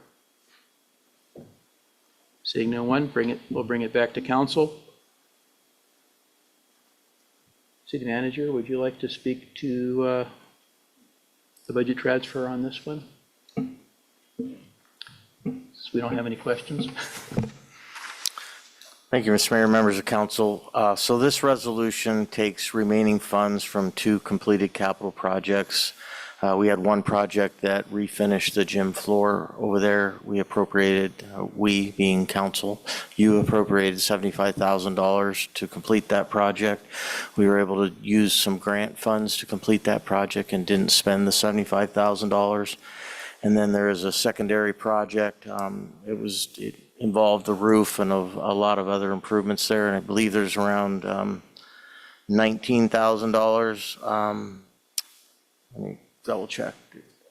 S1: Seeing no one, we'll bring it back to council. City Manager, would you like to speak to the budget transfer on this one? Since we don't have any questions.
S10: Thank you, Mr. Mayor, members of council. So this resolution takes remaining funds from 2 completed capital projects. We had one project that refinished the gym floor over there. We appropriated, we being council, you appropriated $75,000 to complete that project. We were able to use some grant funds to complete that project and didn't spend the $75,000. And then there is a secondary project. It involved the roof and a lot of other improvements there, and I believe there's around $19,000. Let me double check.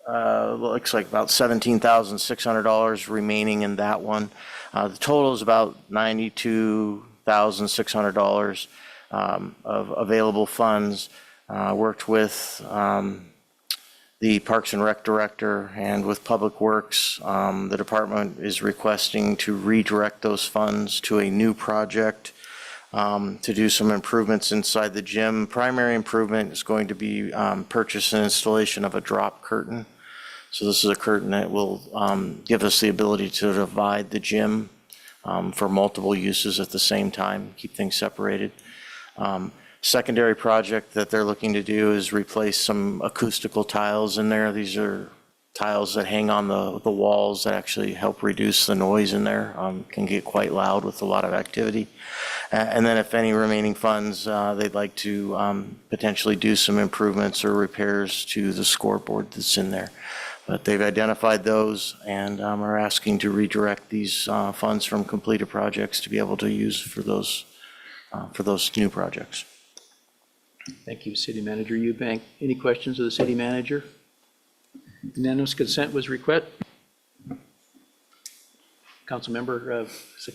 S10: Looks like about $17,600 remaining in that one. The total is about $92,600 of available funds. Worked with the Parks and Rec Director and with Public Works. The department is requesting to redirect those funds to a new project to do some improvements inside the gym. Primary improvement is going to be purchase and installation of a drop curtain. So this is a curtain that will give us the ability to divide the gym for multiple uses at the same time, keep things separated. Secondary project that they're looking to do is replace some acoustical tiles in there. These are tiles that hang on the walls that actually help reduce the noise in there. Can get quite loud with a lot of activity. And then if any remaining funds, they'd like to potentially do some improvements or repairs to the scoreboard that's in there. But they've identified those and are asking to redirect these funds from completed projects to be able to use for those new projects.
S1: Thank you, City Manager Eubank. Any questions of the City Manager? Unanimous consent was request. Councilmember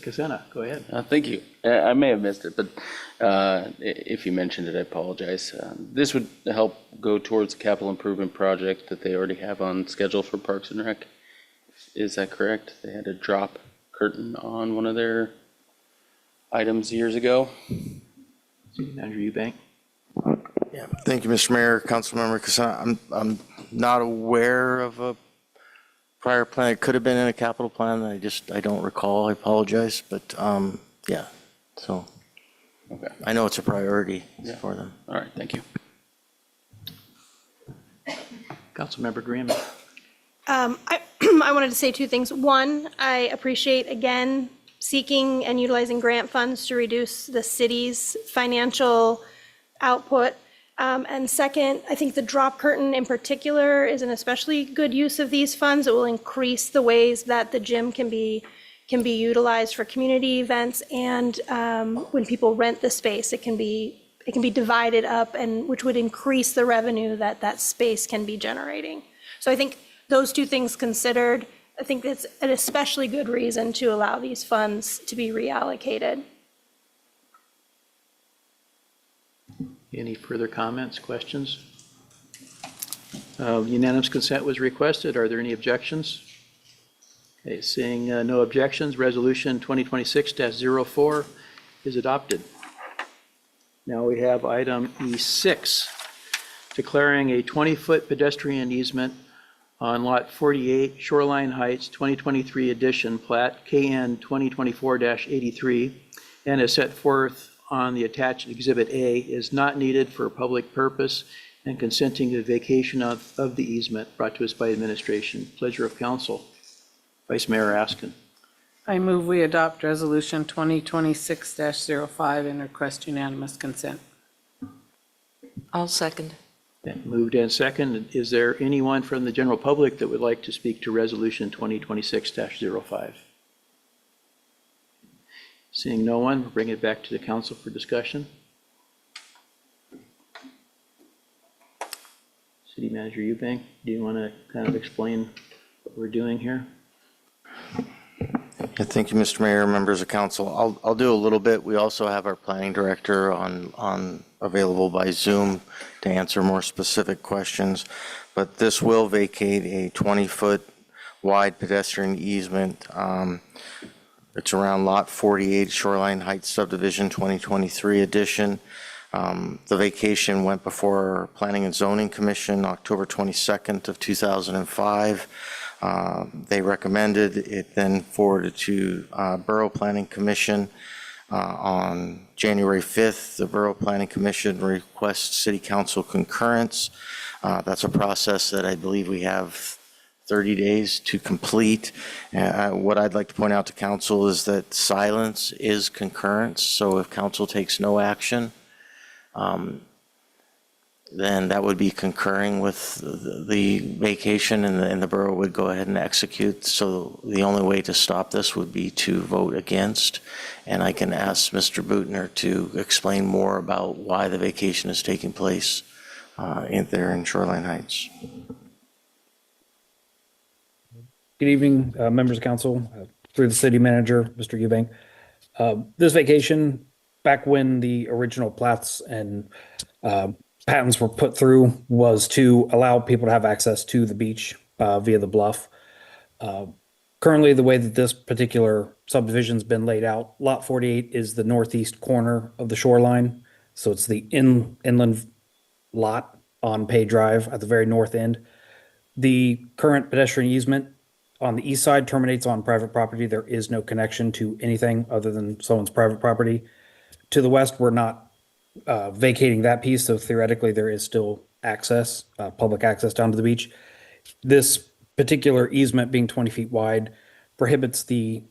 S1: Casena, go ahead.
S7: Thank you. I may have missed it, but if you mentioned it, I apologize. This would help go towards a capital improvement project that they already have on schedule for Parks and Rec. Is that correct? They had a drop curtain on one of their items years ago.
S1: City Manager Eubank.
S10: Yeah, thank you, Mr. Mayor, Councilmember Casana. I'm not aware of a prior plan. It could have been in a capital plan. I don't recall. I apologize, but yeah. So
S7: Okay.
S10: I know it's a priority
S7: Yeah.
S10: for them.
S7: All right, thank you.
S1: Councilmember Graham.
S8: I wanted to say two things. One, I appreciate, again, seeking and utilizing grant funds to reduce the city's financial output. And second, I think the drop curtain in particular is an especially good use of these funds. It will increase the ways that the gym can be utilized for community events, and when people rent the space, it can be divided up, and which would increase the revenue that space can be generating. So I think those two things considered, I think it's an especially good reason to allow these funds to be reallocated.
S1: Any further comments, questions? Unanimous consent was requested. Are there any objections? Okay, seeing no objections, Resolution 2026-04 is adopted. Now we have item E6, declaring a 20-foot pedestrian easement on Lot 48, Shoreline Heights, 2023 edition, plat KN 2024-83, and as set forth on the attached Exhibit A, is not needed for public purpose, and consenting to the vacation of the easement brought to us by administration. Pleasure of council. Vice Mayor Askin.
S4: I move we adopt Resolution 2026-05 and request unanimous consent.
S9: I'll second.
S1: Okay, moved and second. Is there anyone from the general public that would like to speak to Resolution 2026-05? Seeing no one, we'll bring it back to the council for discussion. City Manager Eubank, do you want to kind of explain what we're doing here?
S10: Yeah, thank you, Mr. Mayor, members of council. I'll do a little bit. We also have our planning director on available by Zoom to answer more specific questions. But this will vacate a 20-foot wide pedestrian easement. It's around Lot 48, Shoreline Heights subdivision, 2023 edition. The vacation went before Planning and Zoning Commission October 22nd of 2005. They recommended it, then forwarded to Borough Planning Commission. On January 5th, the Borough Planning Commission requests City Council concurrence. That's a process that I believe we have 30 days to complete. What I'd like to point out to council is that silence is concurrence. So if council takes no action, then that would be concurring with the vacation, and the borough would go ahead and execute. So the only way to stop this would be to vote against. And I can ask Mr. Bootner to explain more about why the vacation is taking place there in Shoreline Heights.
S11: Good evening, members of council, through the city manager, Mr. Eubank. This vacation, back when the original plats and patents were put through, was to allow people to have access to the beach via the bluff. Currently, the way that this particular subdivision's been laid out, Lot 48 is the northeast corner of the shoreline. So it's the inland lot on Pay Drive at the very north end. The current pedestrian easement on the east side terminates on private property. There is no connection to anything other than someone's private property. To the west, we're not vacating that piece, so theoretically there is still access, public access down to the beach. This particular easement, being 20 feet wide, prohibits the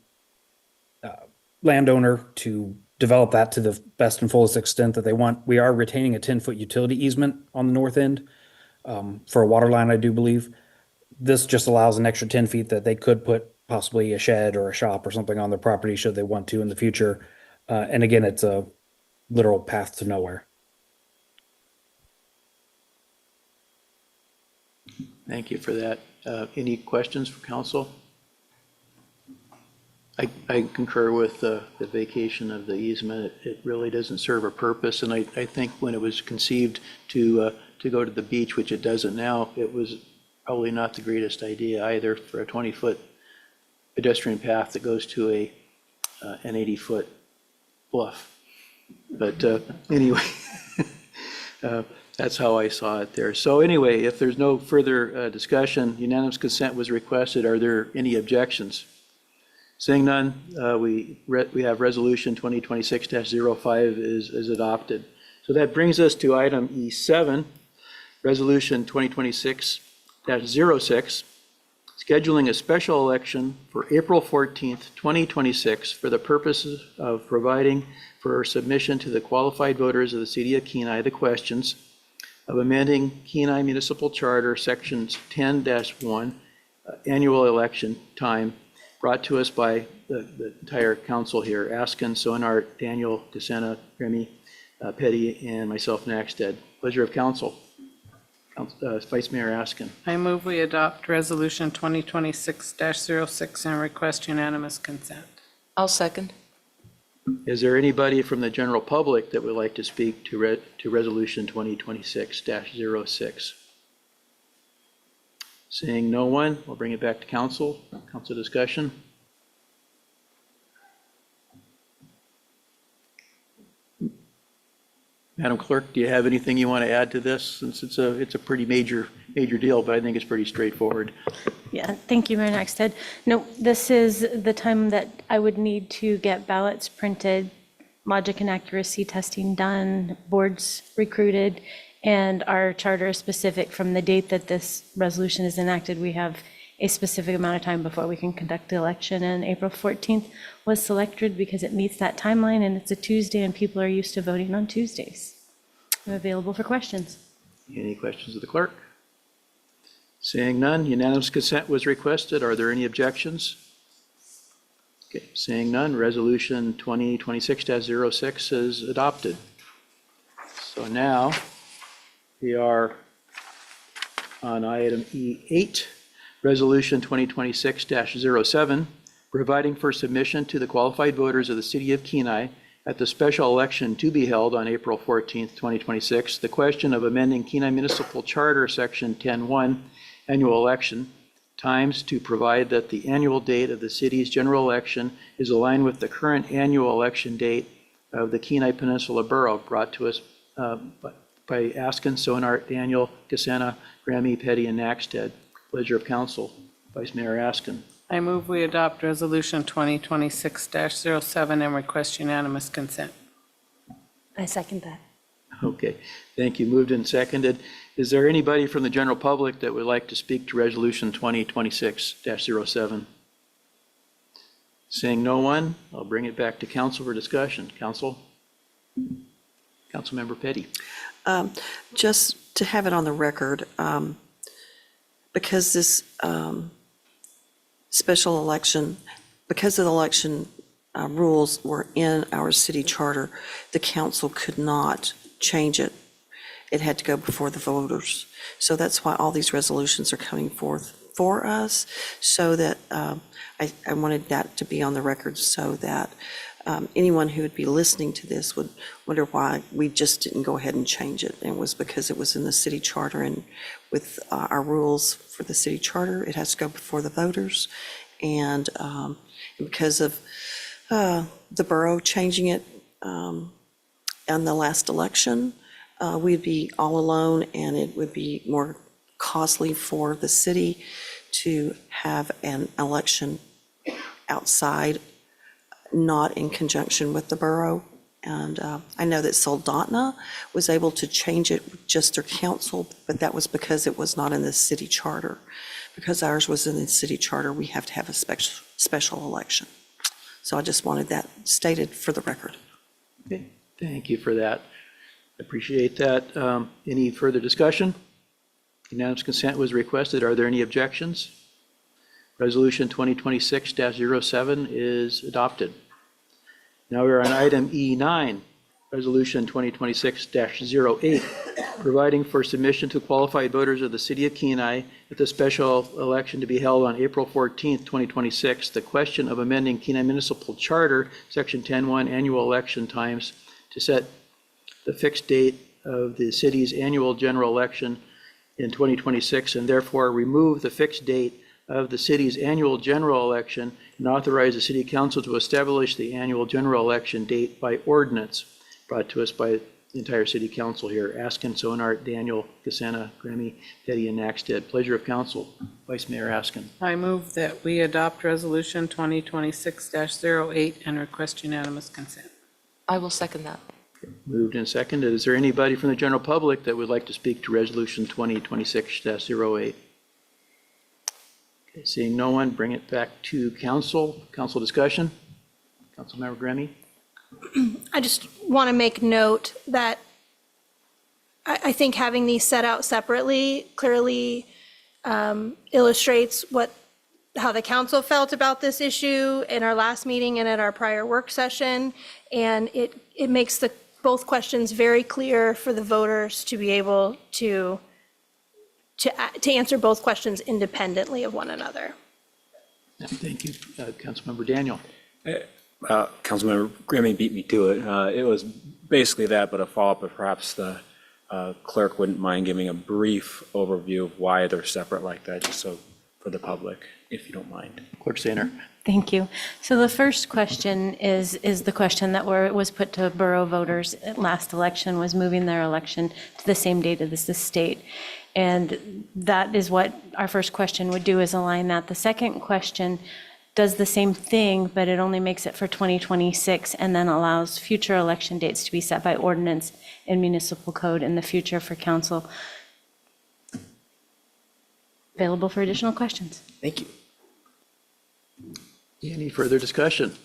S11: landowner to develop that to the best and fullest extent that they want. We are retaining a 10-foot utility easement on the north end for a water line, I do believe. This just allows an extra 10 feet that they could put possibly a shed or a shop or something on their property should they want to in the future. And again, it's a literal path to nowhere.
S1: Thank you for that. Any questions for council? I concur with the vacation of the easement. It really doesn't serve a purpose, and I think when it was conceived to go to the beach, which it doesn't now, it was probably not the greatest idea either for a 20-foot pedestrian path that goes to an 80-foot bluff. But anyway, that's how I saw it there. So anyway, if there's no further discussion, unanimous consent was requested. Are there any objections? Seeing none, we have Resolution 2026-05 is adopted. So that brings us to item E7, Resolution 2026-06, scheduling a special election for April 14th, 2026 for the purposes of providing for submission to the qualified voters of the City of Kenai the questions of amending Kenai Municipal Charter Sections 10-1, annual election time, brought to us by the entire council here, Askin, Sonart, Daniel, Casena, Remy, Petty, and myself, Naxted. Pleasure of council. Vice Mayor Askin.
S4: I move we adopt Resolution 2026-06 and request unanimous consent.
S9: I'll second.
S1: Is there anybody from the general public that would like to speak to Resolution 2026-06? Seeing no one, we'll bring it back to council. Council discussion. Madam Clerk, do you have anything you want to add to this? Since it's a pretty major deal, but I think it's pretty straightforward.
S2: Yeah, thank you, Mayor Naxted. No, this is the time that I would need to get ballots printed, logic and accuracy testing done, boards recruited, and our charter is specific from the date that this resolution is enacted. We have a specific amount of time before we can conduct the election, and April 14th was selected because it meets that timeline, and it's a Tuesday, and people are used to voting on Tuesdays. I'm available for questions.
S1: Any questions of the clerk? Seeing none, unanimous consent was requested. Are there any objections? Okay, seeing none, Resolution 2026-06 is adopted. So now we are on item E8, Resolution 2026-07, providing for submission to the qualified voters of the City of Kenai at the special election to be held on April 14th, 2026, the question of amending Kenai Municipal Charter Section 10-1, annual election times to provide that the annual date of the city's general election is aligned with the current annual election date of the Kenai Peninsula Borough, brought to us by Askin, Sonart, Daniel, Casena, Grammy, Petty, and Naxted. Pleasure of council. Vice Mayor Askin.
S4: I move we adopt Resolution 2026-07 and request unanimous consent.
S2: I second that.
S1: Okay, thank you. Moved and seconded. Is there anybody from the general public that would like to speak to Resolution 2026-07? Seeing no one, I'll bring it back to council for discussion. Council? Councilmember Petty.
S3: Just to have it on the record, because this special election, because of the election rules were in our city charter, the council could not change it. It had to go before the voters. So that's why all these resolutions are coming forth for us, so that I wanted that to be on the record, so that anyone who would be listening to this would wonder why we just didn't go ahead and change it. And it was because it was in the city charter, and with our rules for the city charter, it has to go before the voters. And because of the borough changing it in the last election, we'd be all alone, and it would be more costly for the city to have an election outside, not in conjunction with the borough. And I know that Soldotna was able to change it with just their council, but that was because it was not in the city charter. Because ours was in the city charter, we have to have a special election. So I just wanted that stated for the record.
S1: Okay, thank you for that. Appreciate that. Any further discussion? Unanimous consent was requested. Are there any objections? Resolution 2026-07 is adopted. Now we're on item E9, Resolution 2026-08, providing for submission to qualified voters of the city of Kenai at the special election to be held on April 14th, 2026. The question of amending Kenai Municipal Charter, Section 10.1, annual election times to set the fixed date of the city's annual general election in 2026, and therefore remove the fixed date of the city's annual general election and authorize the city council to establish the annual general election date by ordinance, brought to us by the entire city council here. Askin, Sonart, Daniel, Casana, Grammy, Petty, and Naxted. Pleasure of council. Vice Mayor Askin.
S4: I move that we adopt Resolution 2026-08 and request unanimous consent.
S9: I will second that.
S1: Moved and seconded. Is there anybody from the general public that would like to speak to Resolution 2026-08? Okay, seeing no one, bring it back to council. Council discussion. Councilmember Grammy.
S8: I just want to make note that I think having these set out separately clearly illustrates how the council felt about this issue in our last meeting and at our prior work session. And it makes both questions very clear for the voters to be able to answer both questions independently of one another.
S1: Thank you. Councilmember Daniel.
S5: Councilmember Grammy beat me to it. It was basically that, but a follow-up, but perhaps the clerk wouldn't mind giving a brief overview of why they're separate like that, just so for the public, if you don't mind.
S1: Clerk Sainer.
S2: Thank you. So the first question is the question that was put to borough voters at last election, was moving their election to the same date as the state. And that is what our first question would do, is align that. The second question does the same thing, but it only makes it for 2026 and then allows future election dates to be set by ordinance and municipal code in the future for council. Available for additional questions.
S5: Thank you.
S1: Any further discussion?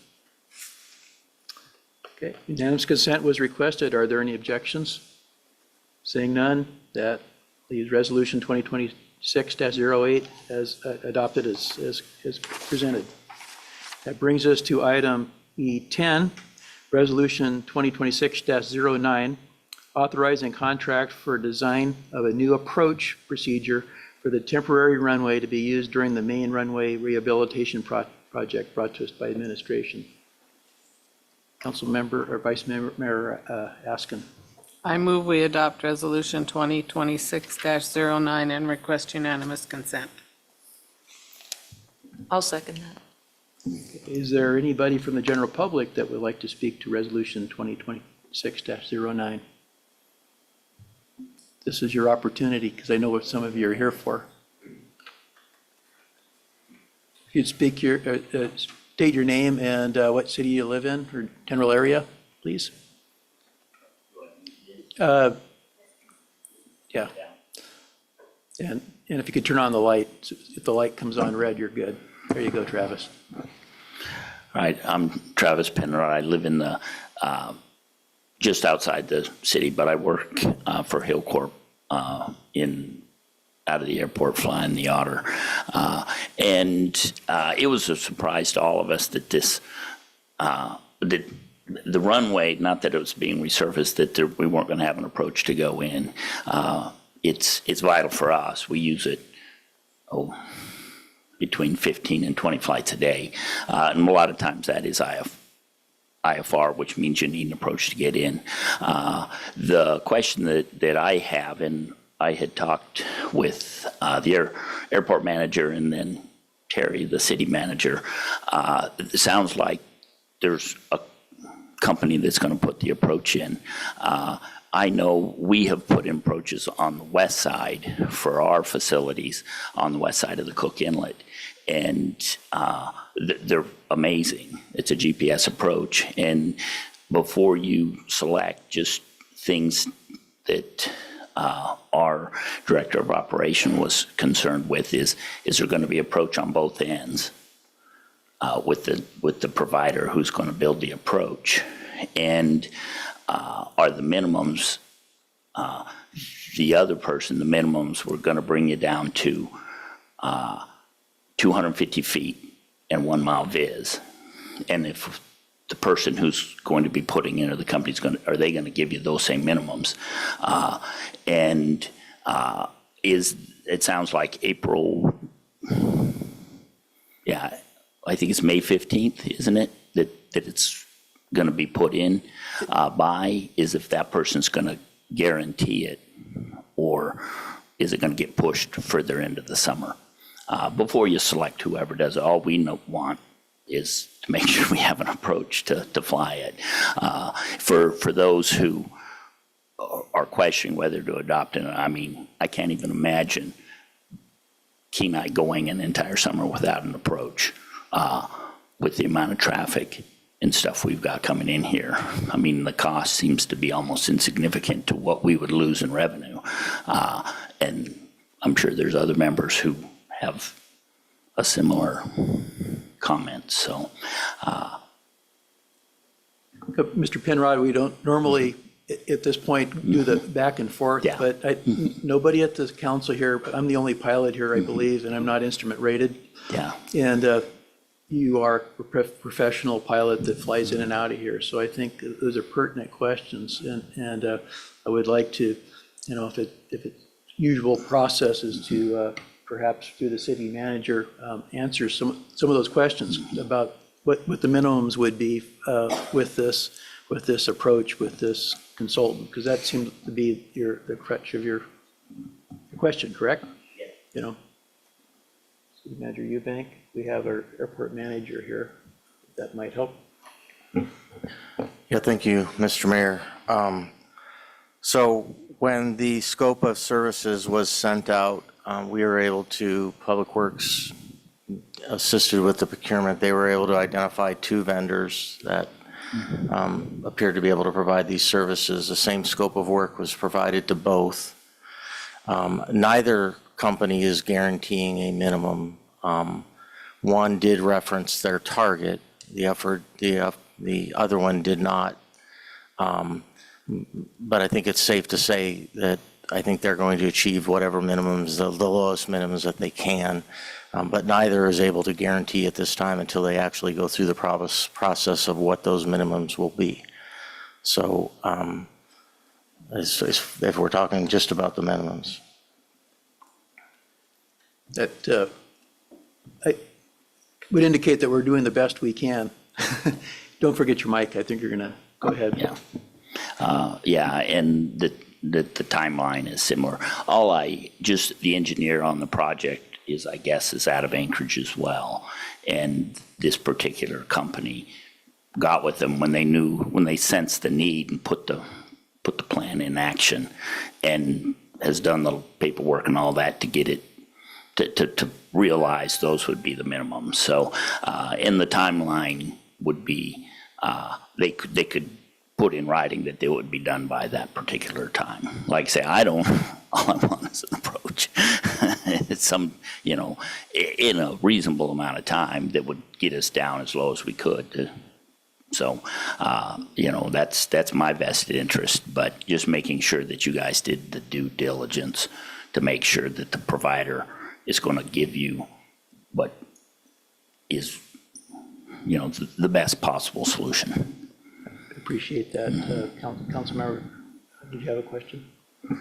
S1: Okay, unanimous consent was requested. Are there any objections? Seeing none, that leaves Resolution 2026-08 as adopted as presented. That brings us to item E10, Resolution 2026-09, authorizing contract for design of a new approach procedure for the temporary runway to be used during the main runway rehabilitation project, brought to us by administration. Council member or Vice Mayor Askin.
S4: I move we adopt Resolution 2026-09 and request unanimous consent.
S9: I'll second that.
S1: Is there anybody from the general public that would like to speak to Resolution 2026-09? This is your opportunity, because I know what some of you are here for. If you'd speak state your name and what city you live in, or general area, please. Yeah. And if you could turn on the light, if the light comes on red, you're good. There you go, Travis.
S12: All right, I'm Travis Penrod. I live in the, just outside the city, but I work for Hillcorp out of the airport flying the Otter. And it was a surprise to all of us that the runway, not that it was being resurfaced, that we weren't going to have an approach to go in. It's vital for us. We use it, between 15 and 20 flights a day. And a lot of times that is IFR, which means you need an approach to get in. The question that I have, and I had talked with the airport manager and then Terry, the city manager, it sounds like there's a company that's going to put the approach in. I know we have put in approaches on the west side for our facilities on the west side of the Cook Inlet, and they're amazing. It's a GPS approach, and before you select, just things that our director of operation was concerned with is there going to be approach on both ends with the provider who's going to build the approach, and are the minimums, the other person, the minimums were going to bring you down to 250 feet and 1 mile viz. And if the person who's going to be putting in, or the company's going to, are they going to give you those same minimums? It sounds like April, yeah, I think it's May 15th, isn't it? That it's going to be put in by, is if that person's going to guarantee it, or is it going to get pushed further into the summer? Before you select whoever does it, all we want is to make sure we have an approach to fly it. For those who are questioning whether to adopt it, I mean, I can't even imagine Kenai going an entire summer without an approach with the amount of traffic and stuff we've got coming in here. I mean, the cost seems to be almost insignificant to what we would lose in revenue. And I'm sure there's other members who have a similar comment, so.
S1: Mr. Penrod, we don't normally, at this point, do the back and forth,
S12: Yeah.
S1: but nobody at the council here, but I'm the only pilot here, I believe, and I'm not instrument rated.
S12: Yeah.
S1: And you are a professional pilot that flies in and out of here, so I think those are pertinent questions. And I would like to, if it's usual process is to perhaps through the city manager answer some of those questions about what the minimums would be with this approach, with this consultant, because that seems to be the crutch of your question, correct? Yeah. City Manager Eubank, we have our airport manager here. That might help.
S10: Yeah, thank you, Mr. Mayor. So when the scope of services was sent out, we were able to, Public Works assisted with the procurement, they were able to identify 2 vendors that appeared to be able to provide these services. The same scope of work was provided to both. Neither company is guaranteeing a minimum. One did reference their target. The other one did not. But I think it's safe to say that I think they're going to achieve whatever minimums, the lowest minimums that they can. But neither is able to guarantee at this time until they actually go through the process of what those minimums will be. So if we're talking just about the minimums.
S1: That I would indicate that we're doing the best we can. Don't forget your mic. I think you're going to go ahead.
S12: Yeah, and the timeline is similar. The engineer on the project is out of Anchorage as well. And this particular company got with them when they sensed the need and put the plan in action, and has done the paperwork and all that to get it to realize those would be the minimum. So, and the timeline would be, they could put in writing that they would be done by that particular time. Like I say, all I want is an approach. It's in a reasonable amount of time that would get us down as low as we could. So, that's my vested interest, but just making sure that you guys did the due diligence to make sure that the provider is going to give you what is, the best possible solution.
S1: Appreciate that. Councilmember, did you have a question?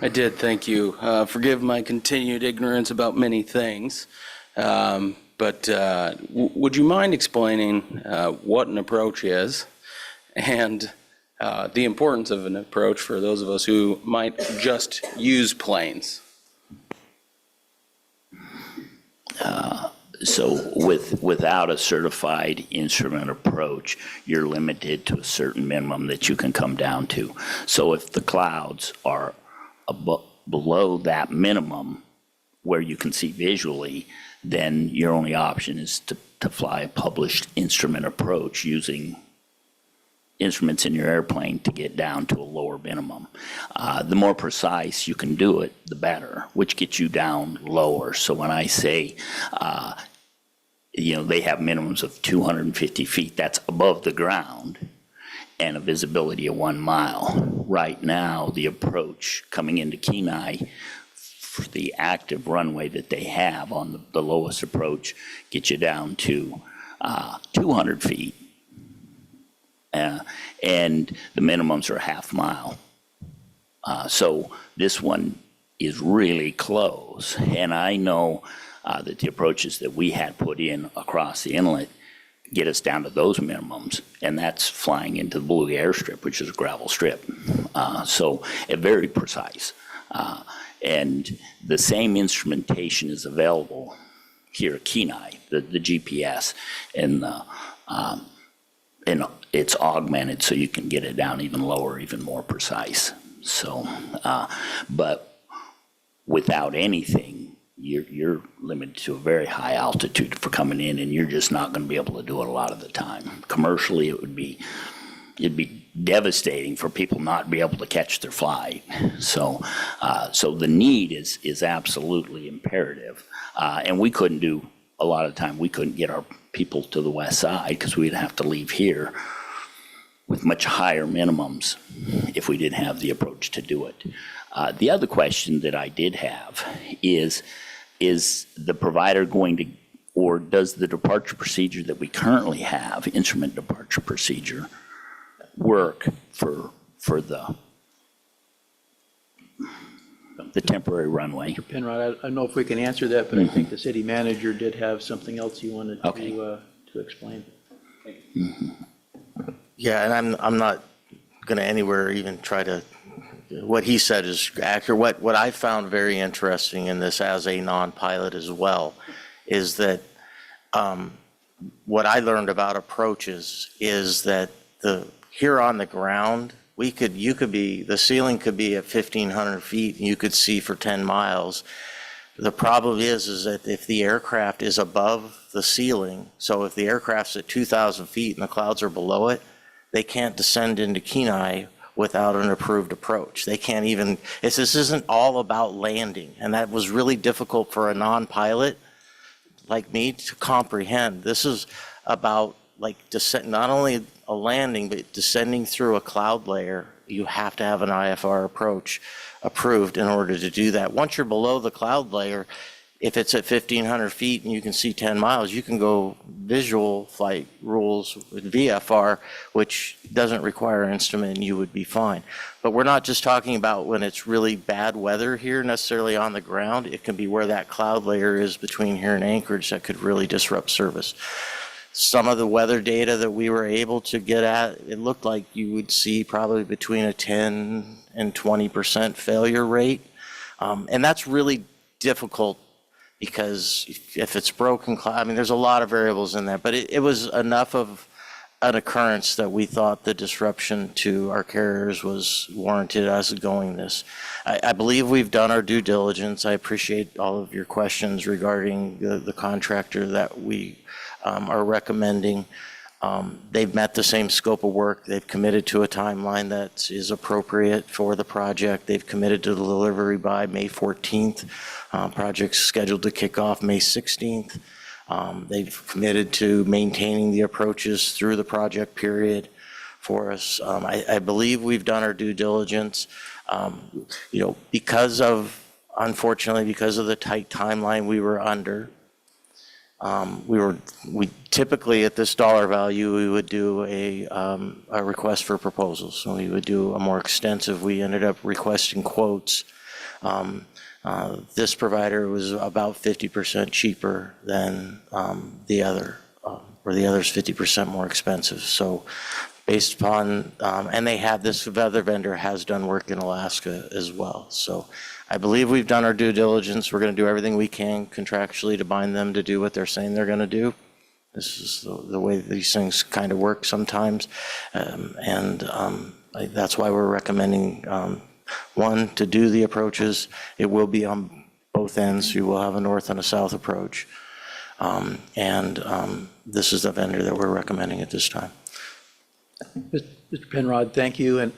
S7: I did, thank you. Forgive my continued ignorance about many things, but would you mind explaining what an approach is and the importance of an approach for those of us who might just use planes?
S12: So without a certified instrument approach, you're limited to a certain minimum that you can come down to. So if the clouds are below that minimum where you can see visually, then your only option is to fly a published instrument approach using instruments in your airplane to get down to a lower minimum. The more precise you can do it, the better, which gets you down lower. So when I say, they have minimums of 250 feet, that's above the ground, and a visibility of 1 mile. Right now, the approach coming into Kenai, for the active runway that they have on the lowest approach, gets you down to 200 feet. and the minimums are a half mile. So this one is really close, and I know that the approaches that we had put in across the inlet get us down to those minimums, and that's flying into the Beluga airstrip, which is a gravel strip. So very precise. And the same instrumentation is available here at Kenai, the GPS, and it's augmented so you can get it down even lower, even more precise. So, but without anything, you're limited to a very high altitude for coming in, and you're just not going to be able to do it a lot of the time. Commercially, it'd be devastating for people not to be able to catch their flight. So, so the need is absolutely imperative, and we couldn't do a lot of the time. We couldn't get our people to the west side because we'd have to leave here with much higher minimums if we didn't have the approach to do it. The other question that I did have is the provider going to, or does the departure procedure that we currently have, instrument departure procedure, work for the temporary runway?
S1: Penrod, I don't know if we can answer that, but I think the city manager did have something else he wanted to explain.
S10: Yeah, and I'm not going to anywhere even try to, what he said is accurate. What I found very interesting in this as a non-pilot as well is that what I learned about approaches is that here on the ground, the ceiling could be at 1,500 feet and you could see for 10 miles. The problem is that if the aircraft is above the ceiling, so if the aircraft's at 2,000 feet and the clouds are below it, they can't descend into Kenai without an approved approach. They can't even, this isn't all about landing. And that was really difficult for a non-pilot like me to comprehend. This is about not only a landing, but descending through a cloud layer. You have to have an IFR approach approved in order to do that. Once you're below the cloud layer, if it's at 1,500 feet and you can see 10 miles, you can go visual flight rules with VFR, which doesn't require an instrument, and you would be fine. But we're not just talking about when it's really bad weather here necessarily on the ground. It can be where that cloud layer is between here and Anchorage that could really disrupt service. Some of the weather data that we were able to get at, it looked like you would see probably between a 10 and 20% failure rate. And that's really difficult because if it's broken, I mean, there's a lot of variables in there, but it was enough of an occurrence that we thought the disruption to our carriers was warranted us going this. I believe we've done our due diligence. I appreciate all of your questions regarding the contractor that we are recommending. They've met the same scope of work. They've committed to a timeline that is appropriate for the project. They've committed to delivery by May 14th. Project's scheduled to kick off May 16th. They've committed to maintaining the approaches through the project period for us. I believe we've done our due diligence. Unfortunately, because of the tight timeline we were under, we typically at this dollar value, we would do a request for proposals. So we would do a more extensive, we ended up requesting quotes. This provider was about 50% cheaper than the other, or the other's 50% more expensive. So based upon, and this other vendor has done work in Alaska as well. So I believe we've done our due diligence. We're going to do everything we can contractually to bind them to do what they're saying they're going to do. This is the way these things kind of work sometimes. That's why we're recommending, one, to do the approaches. It will be on both ends. You will have a north and a south approach. This is the vendor that we're recommending at this time.
S1: Mr. Penrod, thank you. As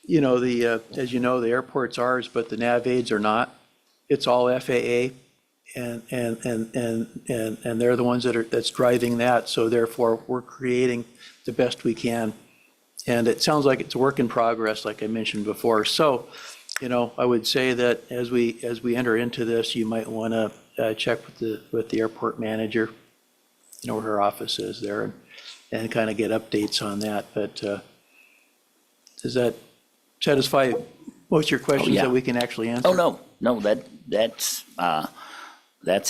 S1: you know, the airport's ours, but the nav aids are not. It's all FAA, and they're the ones that's driving that. So therefore, we're creating the best we can. And it sounds like it's a work in progress, like I mentioned before. So, I would say that as we enter into this, you might want to check with the airport manager where her office is there, and kind of get updates on that. But does that satisfy most of your questions
S12: yeah.
S1: that we can actually answer?
S12: Oh, no, that's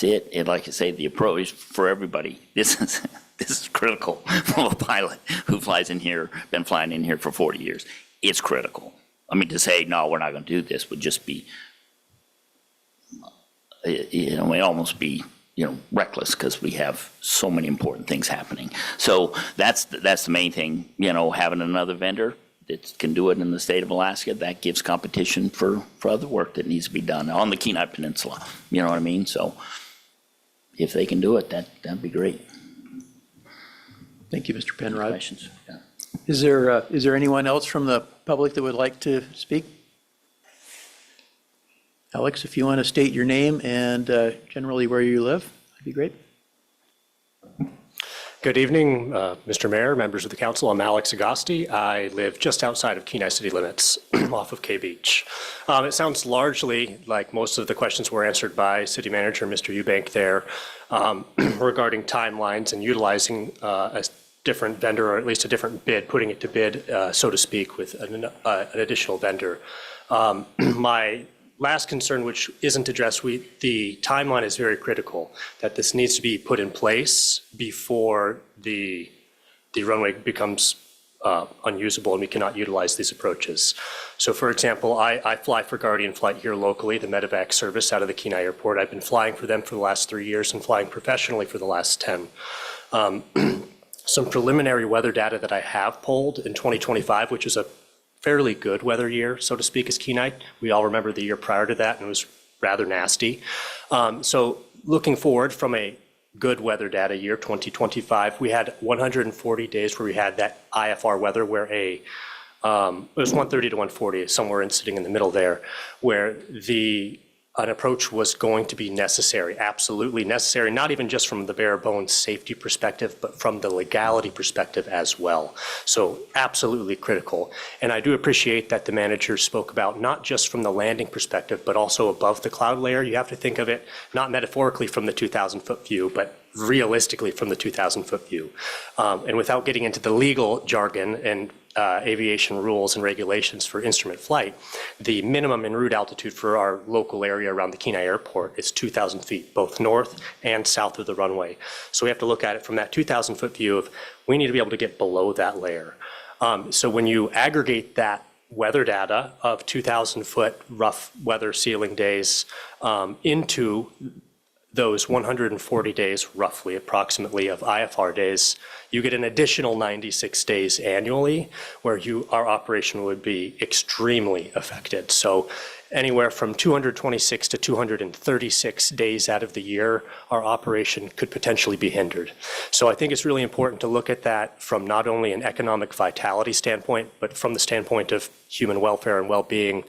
S12: it. And like I say, the approach for everybody, this is critical from a pilot who flies in here, been flying in here for 40 years. It's critical. I mean, to say, no, we're not going to do this would just be, it almost be, reckless, because we have so many important things happening. So that's the main thing, having another vendor that can do it in the state of Alaska, that gives competition for other work that needs to be done on the Kenai Peninsula. You know what I mean? So if they can do it, that'd be great.
S1: Thank you, Mr. Penrod.
S12: Questions? Yeah.
S1: Is there anyone else from the public that would like to speak? Alex, if you want to state your name and generally where you live, that'd be great.
S13: Good evening, Mr. Mayor, members of the council. I'm Alex Agosti. I live just outside of Kenai city limits off of K Beach. It sounds largely like most of the questions were answered by City Manager Mr. Eubank there regarding timelines and utilizing a different vendor, or at least a different bid, putting it to bid, so to speak, with an additional vendor. My last concern, which isn't addressed, the timeline is very critical, that this needs to be put in place before the runway becomes unusable and we cannot utilize these approaches. So for example, I fly for Guardian Flight here locally, the medevac service out of the Kenai Airport. I've been flying for them for the last 3 years and flying professionally for the last 10. Some preliminary weather data that I have pulled in 2025, which is a fairly good weather year, so to speak, as Kenai. We all remember the year prior to that, and it was rather nasty. So looking forward from a good weather data year, 2025, we had 140 days where we had that IFR weather where it was 130 to 140, somewhere sitting in the middle there, where an approach was going to be necessary, absolutely necessary, not even just from the bare bones safety perspective, but from the legality perspective as well. So absolutely critical. And I do appreciate that the manager spoke about not just from the landing perspective, but also above the cloud layer. You have to think of it not metaphorically from the 2,000-foot view, but realistically from the 2,000-foot view. And without getting into the legal jargon and aviation rules and regulations for instrument flight, the minimum en route altitude for our local area around the Kenai Airport is 2,000 feet, both north and south of the runway. So we have to look at it from that 2,000-foot view of we need to be able to get below that layer. So when you aggregate that weather data of 2,000-foot rough weather ceiling days into those 140 days, roughly, approximately, of IFR days, you get an additional 96 days annually where our operation would be extremely affected. So anywhere from 226 to 236 days out of the year, our operation could potentially be hindered. So I think it's really important to look at that from not only an economic vitality standpoint, but from the standpoint of human welfare and well-being.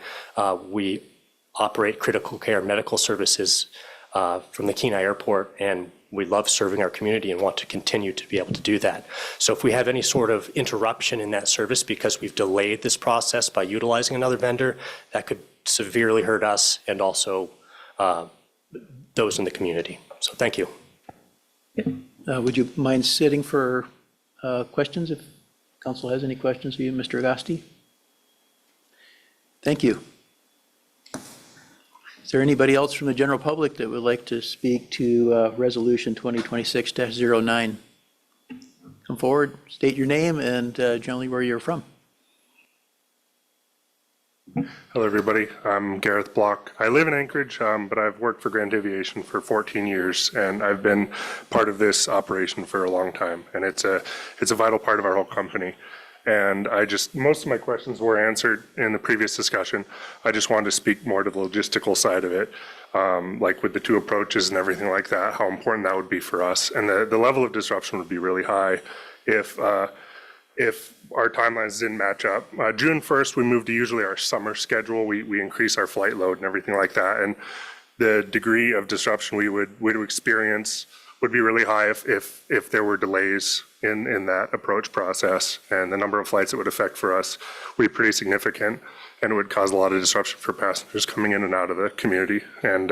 S13: We operate critical care medical services from the Kenai Airport, and we love serving our community and want to continue to be able to do that. So if we have any sort of interruption in that service because we've delayed this process by utilizing another vendor, that could severely hurt us and also those in the community. So thank you.
S1: Would you mind sitting for questions if council has any questions for you, Mr. Agosti? Thank you. Is there anybody else from the general public that would like to speak to Resolution 2026-09? Come forward, state your name and generally where you're from.
S14: Hello, everybody. I'm Gareth Block. I live in Anchorage, but I've worked for Grand Aviation for 14 years, and I've been part of this operation for a long time, and it's a vital part of our whole company. And most of my questions were answered in the previous discussion. I just wanted to speak more to the logistical side of it, like with the two approaches and everything like that, how important that would be for us. And the level of disruption would be really high if our timelines didn't match up. June 1st, we moved to usually our summer schedule. We increase our flight load and everything like that. And the degree of disruption we would experience would be really high if there were delays in that approach process, and the number of flights it would affect for us would be pretty significant, and it would cause a lot of disruption for passengers coming in and out of the community. And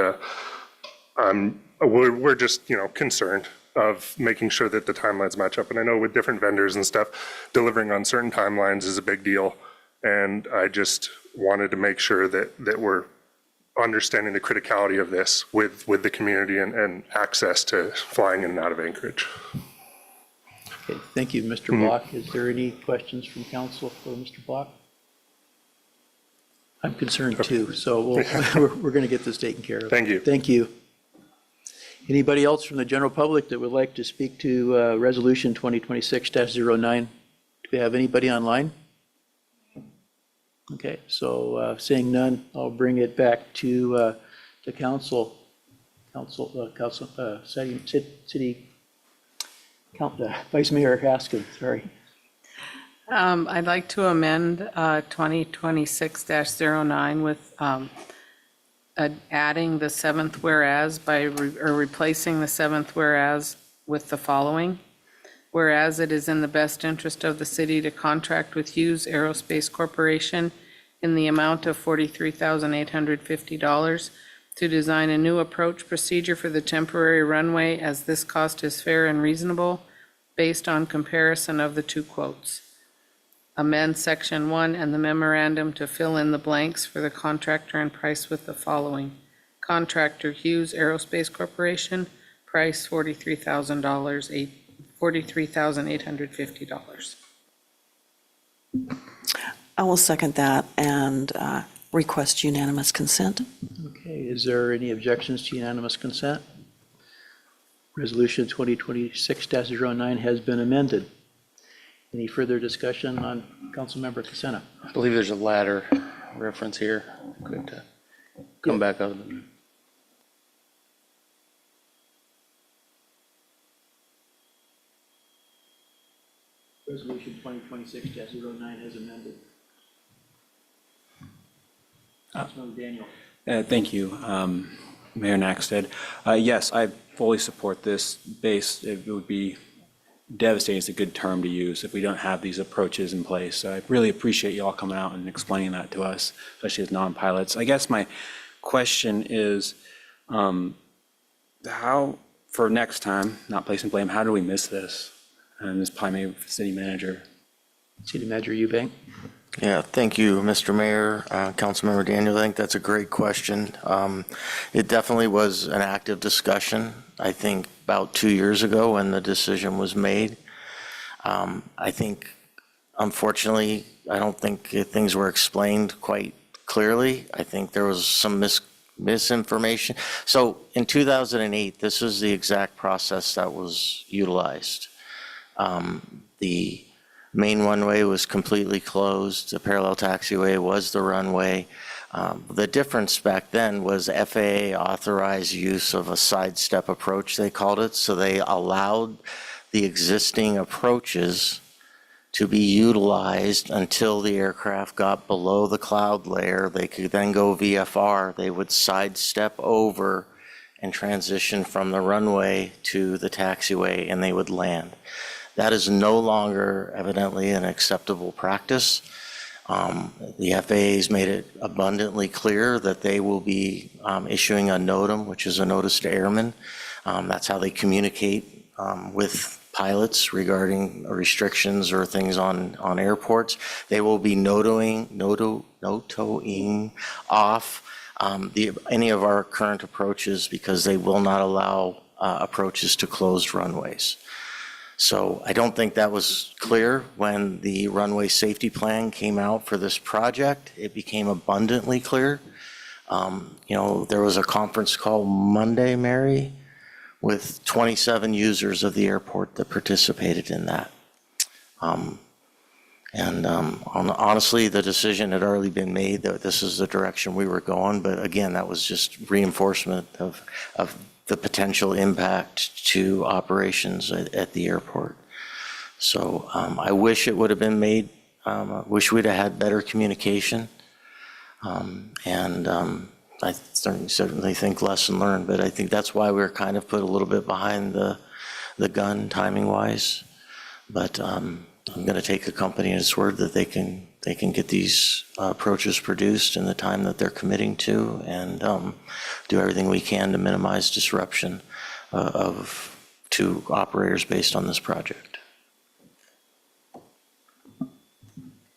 S14: we're just concerned of making sure that the timelines match up. And I know with different vendors and stuff, delivering on certain timelines is a big deal. And I just wanted to make sure that we're understanding the criticality of this with the community and access to flying in and out of Anchorage.
S1: Okay, thank you, Mr. Block. Is there any questions from council for Mr. Block? I'm concerned too, so we're going to get this taken care of.
S14: Thank you.
S1: Thank you. Anybody else from the general public that would like to speak to Resolution 2026-09? Do we have anybody online? Okay, so seeing none, I'll bring it back to council. Vice Mayor Haskin, sorry.
S4: I'd like to amend 2026-09 with adding the seventh whereas or replacing the seventh whereas with the following. Whereas it is in the best interest of the city to contract with Hughes Aerospace Corporation in the amount of $43,850 to design a new approach procedure for the temporary runway, as this cost is fair and reasonable based on comparison of the two quotes. Amend Section 1 and the memorandum to fill in the blanks for the contractor and price with the following. Contractor Hughes Aerospace Corporation, price $43,850.
S3: I will second that and request unanimous consent.
S1: Okay, is there any objections to unanimous consent? Resolution 2026-09 has been amended. Any further discussion on Councilmember Casena?
S7: I believe there's a ladder reference here. Could come back up.
S1: Resolution 2026-09 has amended. Councilmember Daniel.
S5: Thank you, Mayor Naxted. Yes, I fully support this base. It would be devastating is a good term to use if we don't have these approaches in place. So I really appreciate you all coming out and explaining that to us, especially as non-pilots. I guess my question is, how, for next time, not placing blame, how do we miss this? And this probably maybe City Manager.
S1: City Manager Eubank.
S10: Yeah, thank you, Mr. Mayor, Councilmember Daniel. I think that's a great question. It definitely was an active discussion, I think, about 2 years ago when the decision was made. I think, unfortunately, I don't think things were explained quite clearly. I think there was some misinformation. So in 2008, this was the exact process that was utilized. The main runway was completely closed. The parallel taxiway was the runway. The difference back then was FAA authorized use of a sidestep approach, they called it. So they allowed the existing approaches to be utilized until the aircraft got below the cloud layer. They could then go VFR. They would sidestep over and transition from the runway to the taxiway, and they would land. That is no longer evidently an acceptable practice. The FAA has made it abundantly clear that they will be issuing a NOTAM, which is a notice to airmen. That's how they communicate with pilots regarding restrictions or things on airports. They will be notoing off any of our current approaches because they will not allow approaches to closed runways. So I don't think that was clear when the runway safety plan came out for this project. It became abundantly clear. There was a conference call Monday, Mary, with 27 users of the airport that participated in that. Honestly, the decision had already been made that this is the direction we were going. But again, that was just reinforcement of the potential impact to operations at the airport. So I wish it would have been made. I wish we'd have had better communication. I certainly think lesson learned, but I think that's why we're kind of put a little bit behind the gun timing wise. But I'm going to take the company at its word that they can get these approaches produced in the time that they're committing to, and do everything we can to minimize disruption to to operators based on this project.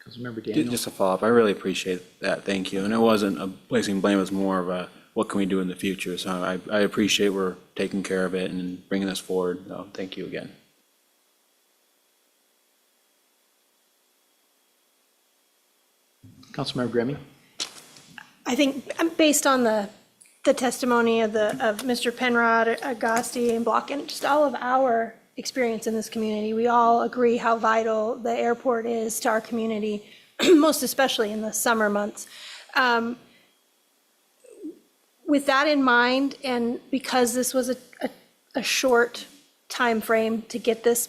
S1: Councilmember Daniel.
S5: Just a follow-up, I really appreciate that, thank you. And it wasn't a placing blame, it was more of a, what can we do in the future? So I appreciate we're taking care of it and bringing this forward, so thank you again.
S1: Councilmember Gremme.
S8: I think based on the testimony of Mr. Penrod, Agosti, and Block, and just all of our experience in this community, we all agree how vital the airport is to our community, most especially in the summer months. With that in mind, and because this was a short time frame to get this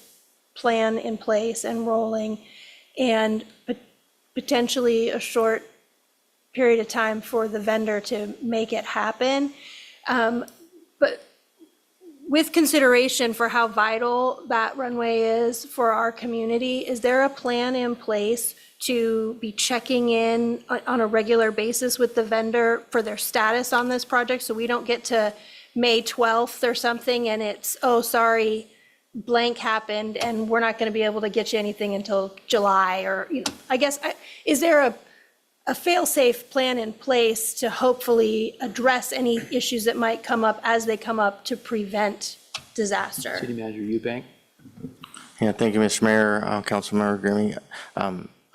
S8: plan in place and rolling, and potentially a short period of time for the vendor to make it happen, but with consideration for how vital that runway is for our community, is there a plan in place to be checking in on a regular basis with the vendor for their status on this project, so we don't get to May 12th or something and it's, oh, sorry, blank happened and we're not going to be able to get you anything until July? Or, I guess, is there a fail-safe plan in place to hopefully address any issues that might come up as they come up to prevent disaster?
S1: City Manager Eubank.
S10: Yeah, thank you, Mr. Mayor, Councilmember Grimmie.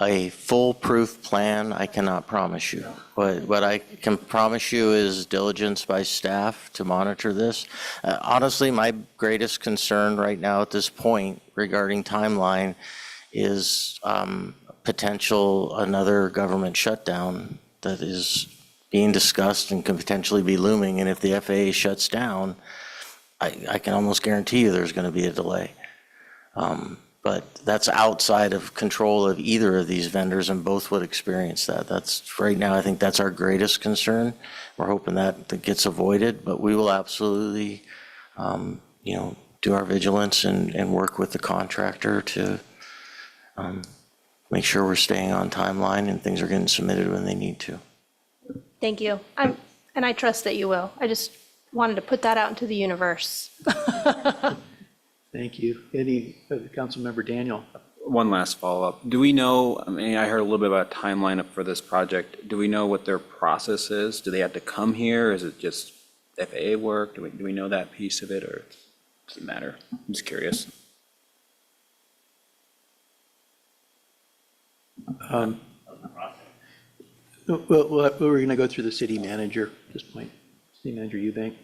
S10: A foolproof plan, I cannot promise you. What I can promise you is diligence by staff to monitor this. Honestly, my greatest concern right now at this point regarding timeline is potential another government shutdown that is being discussed and could potentially be looming. And if the FAA shuts down, I can almost guarantee you there's going to be a delay. But that's outside of control of either of these vendors, and both would experience that. That's right now, I think that's our greatest concern. We're hoping that gets avoided, but we will absolutely, do our vigilance and work with the contractor to make sure we're staying on timeline and things are getting submitted when they need to.
S8: Thank you. And I trust that you will. I just wanted to put that out into the universe.
S1: Thank you. Councilmember Daniel.
S5: One last follow-up. Do we know, I heard a little bit about a timeline for this project. Do we know what their process is? Do they have to come here? Is it just FAA work? Do we know that piece of it, or does it matter? I'm just curious.
S1: We're going to go through the city manager at this point. City Manager Eubank.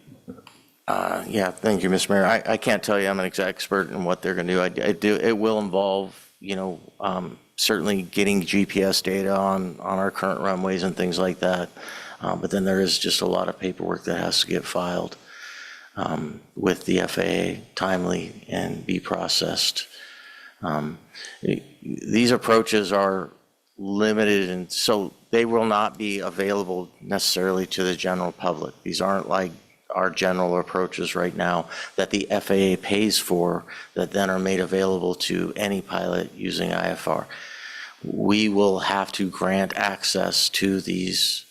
S10: Yeah, thank you, Mr. Mayor. I can't tell you I'm an expert in what they're going to do. It will involve, certainly getting GPS data on our current runways and things like that. But then there is just a lot of paperwork that has to get filed with the FAA timely and be processed. These approaches are limited, and so they will not be available necessarily to the general public. These aren't like our general approaches right now that the FAA pays for that then are made available to any pilot using IFR. We will have to grant access to these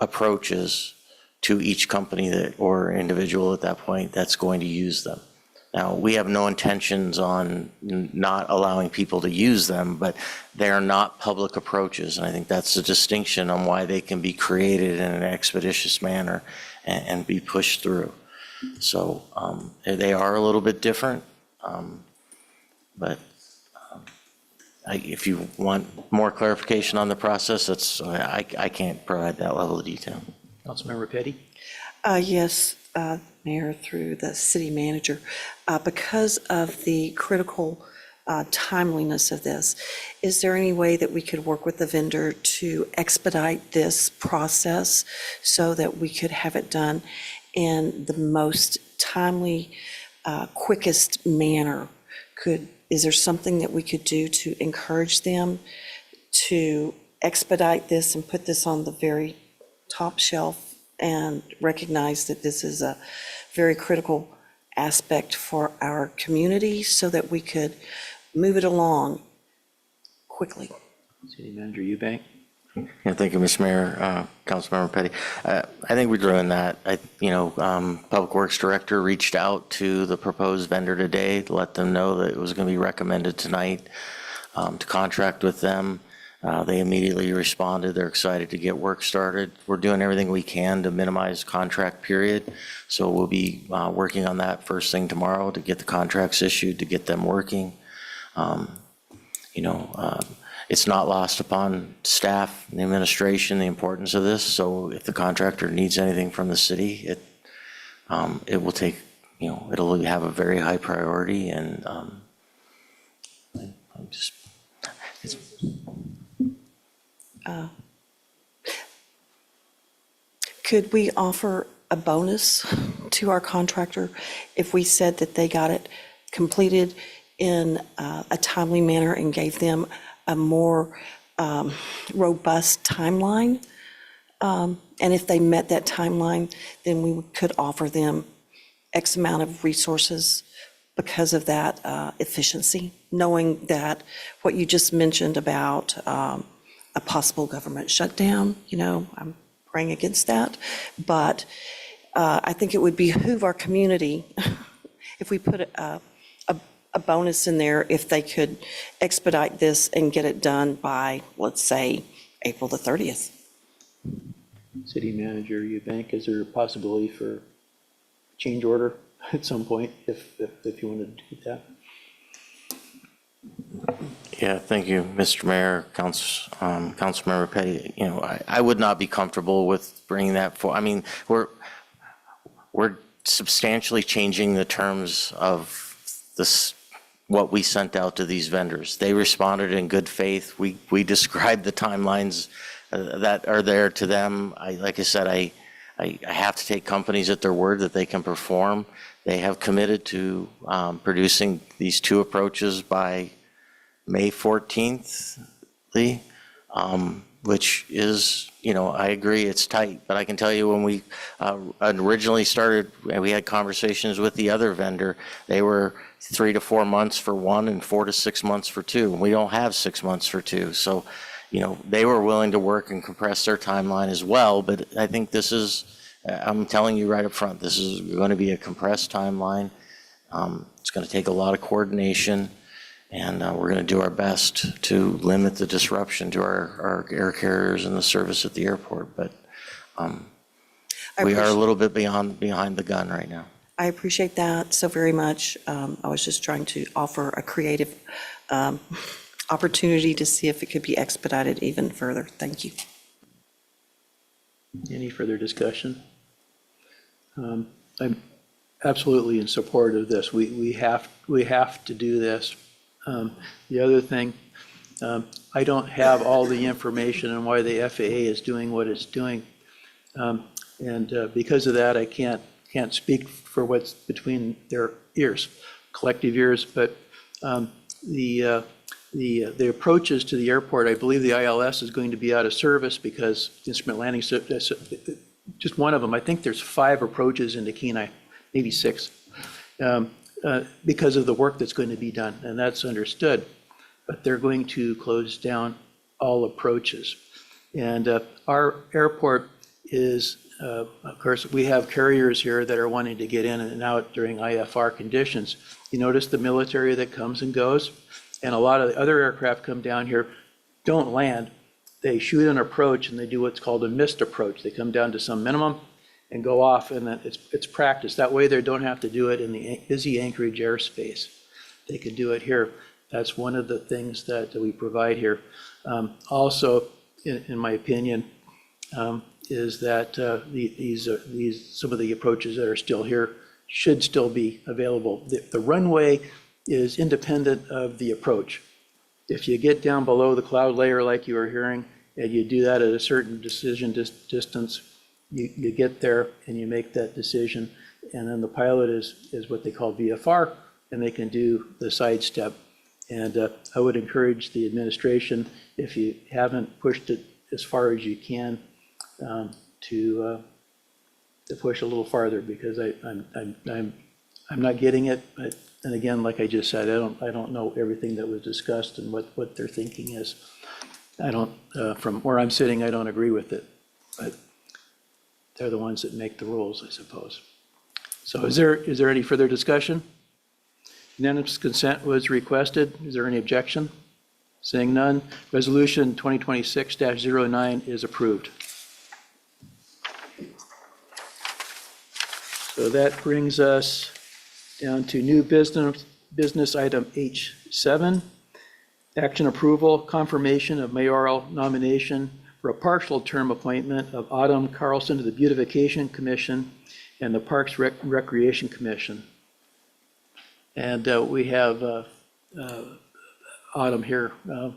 S10: approaches to each company or individual at that point that's going to use them. Now, we have no intentions on not allowing people to use them, but they are not public approaches. And I think that's the distinction on why they can be created in an expeditious manner and be pushed through. So they are a little bit different, but if you want more clarification on the process, I can't provide that level of detail.
S1: Councilmember Petty.
S3: Yes, Mayor, through the city manager. Because of the critical timeliness of this, is there any way that we could work with the vendor to expedite this process so that we could have it done in the most timely, quickest manner? Is there something that we could do to encourage them to expedite this and put this on the very top shelf and recognize that this is a very critical aspect for our community so that we could move it along quickly?
S1: City Manager Eubank.
S10: Yeah, thank you, Mr. Mayor, Councilmember Petty. I think we're doing that. Public Works Director reached out to the proposed vendor today to let them know that it was going to be recommended tonight to contract with them. They immediately responded. They're excited to get work started. We're doing everything we can to minimize contract period. So we'll be working on that first thing tomorrow to get the contracts issued, to get them working. It's not lost upon staff and the administration, the importance of this. So if the contractor needs anything from the city, it will take, it'll have a very high priority, and
S3: Could we offer a bonus to our contractor if we said that they got it completed in a timely manner and gave them a more robust timeline? And if they met that timeline, then we could offer them X amount of resources because of that efficiency, knowing that what you just mentioned about a possible government shutdown, I'm praying against that. But I think it would behoove our community if we put a bonus in there if they could expedite this and get it done by, let's say, April the 30th.
S1: City Manager Eubank, is there a possibility for change order at some point if you wanted to do that?
S10: Yeah, thank you, Mr. Mayor, Councilmember Petty. I would not be comfortable with bringing that forward. I mean, we're substantially changing the terms of this, what we sent out to these vendors. They responded in good faith. We described the timelines that are there to them. Like I said, I have to take companies at their word that they can perform. They have committed to producing these two approaches by May 14th, Lee, which is, I agree it's tight, but I can tell you when we originally started, we had conversations with the other vendor, they were 3 to 4 months for one and 4 to 6 months for two. We don't have 6 months for two. So, they were willing to work and compress their timeline as well, but I think this is, I'm telling you right up front, this is going to be a compressed timeline. It's going to take a lot of coordination. And we're going to do our best to limit the disruption to our air carriers and the service at the airport. But we are a little bit behind the gun right now.
S3: I appreciate that so very much. I was just trying to offer a creative opportunity to see if it could be expedited even further. Thank you.
S1: Any further discussion? I'm absolutely in support of this. We have to do this. The other thing, I don't have all the information on why the FAA is doing what it's doing. And because of that, I can't speak for what's between their ears, collective ears. But the approaches to the airport, I believe the ILS is going to be out of service because instrument landing, just one of them. I think there's 5 approaches into Kenai, maybe 6. Because of the work that's going to be done, and that's understood. But they're going to close down all approaches. And our airport is, of course, we have carriers here that are wanting to get in and out during IFR conditions. You notice the military that comes and goes, and a lot of the other aircraft come down here, don't land. They shoot an approach, and they do what's called a missed approach. They come down to some minimum and go off, and then it's practice. That way they don't have to do it in the busy Anchorage airspace. They can do it here. That's one of the things that we provide here. Also, in my opinion, is that these some of the approaches that are still here should still be available. The runway is independent of the approach. If you get down below the cloud layer like you were hearing, and you do that at a certain decision distance, you get there and you make that decision, and then the pilot is what they call VFR, and they can do the sidestep. And I would encourage the administration, if you haven't pushed it as far as you can, to push a little farther, because I'm not getting it. But and again, like I just said, I don't know everything that was discussed and what their thinking is. I don't, from where I'm sitting, I don't agree with it, but they're the ones that make the rules, I suppose. So is there any further discussion? Unanimous consent was requested. Is there any objection? Seeing none, Resolution 2026-09 is approved. So that brings us down to new business item H7, action approval, confirmation of mayoral nomination for a partial term appointment of Autumn Carlson to the Beautification Commission and the Parks Recreation Commission. And we have Autumn here, in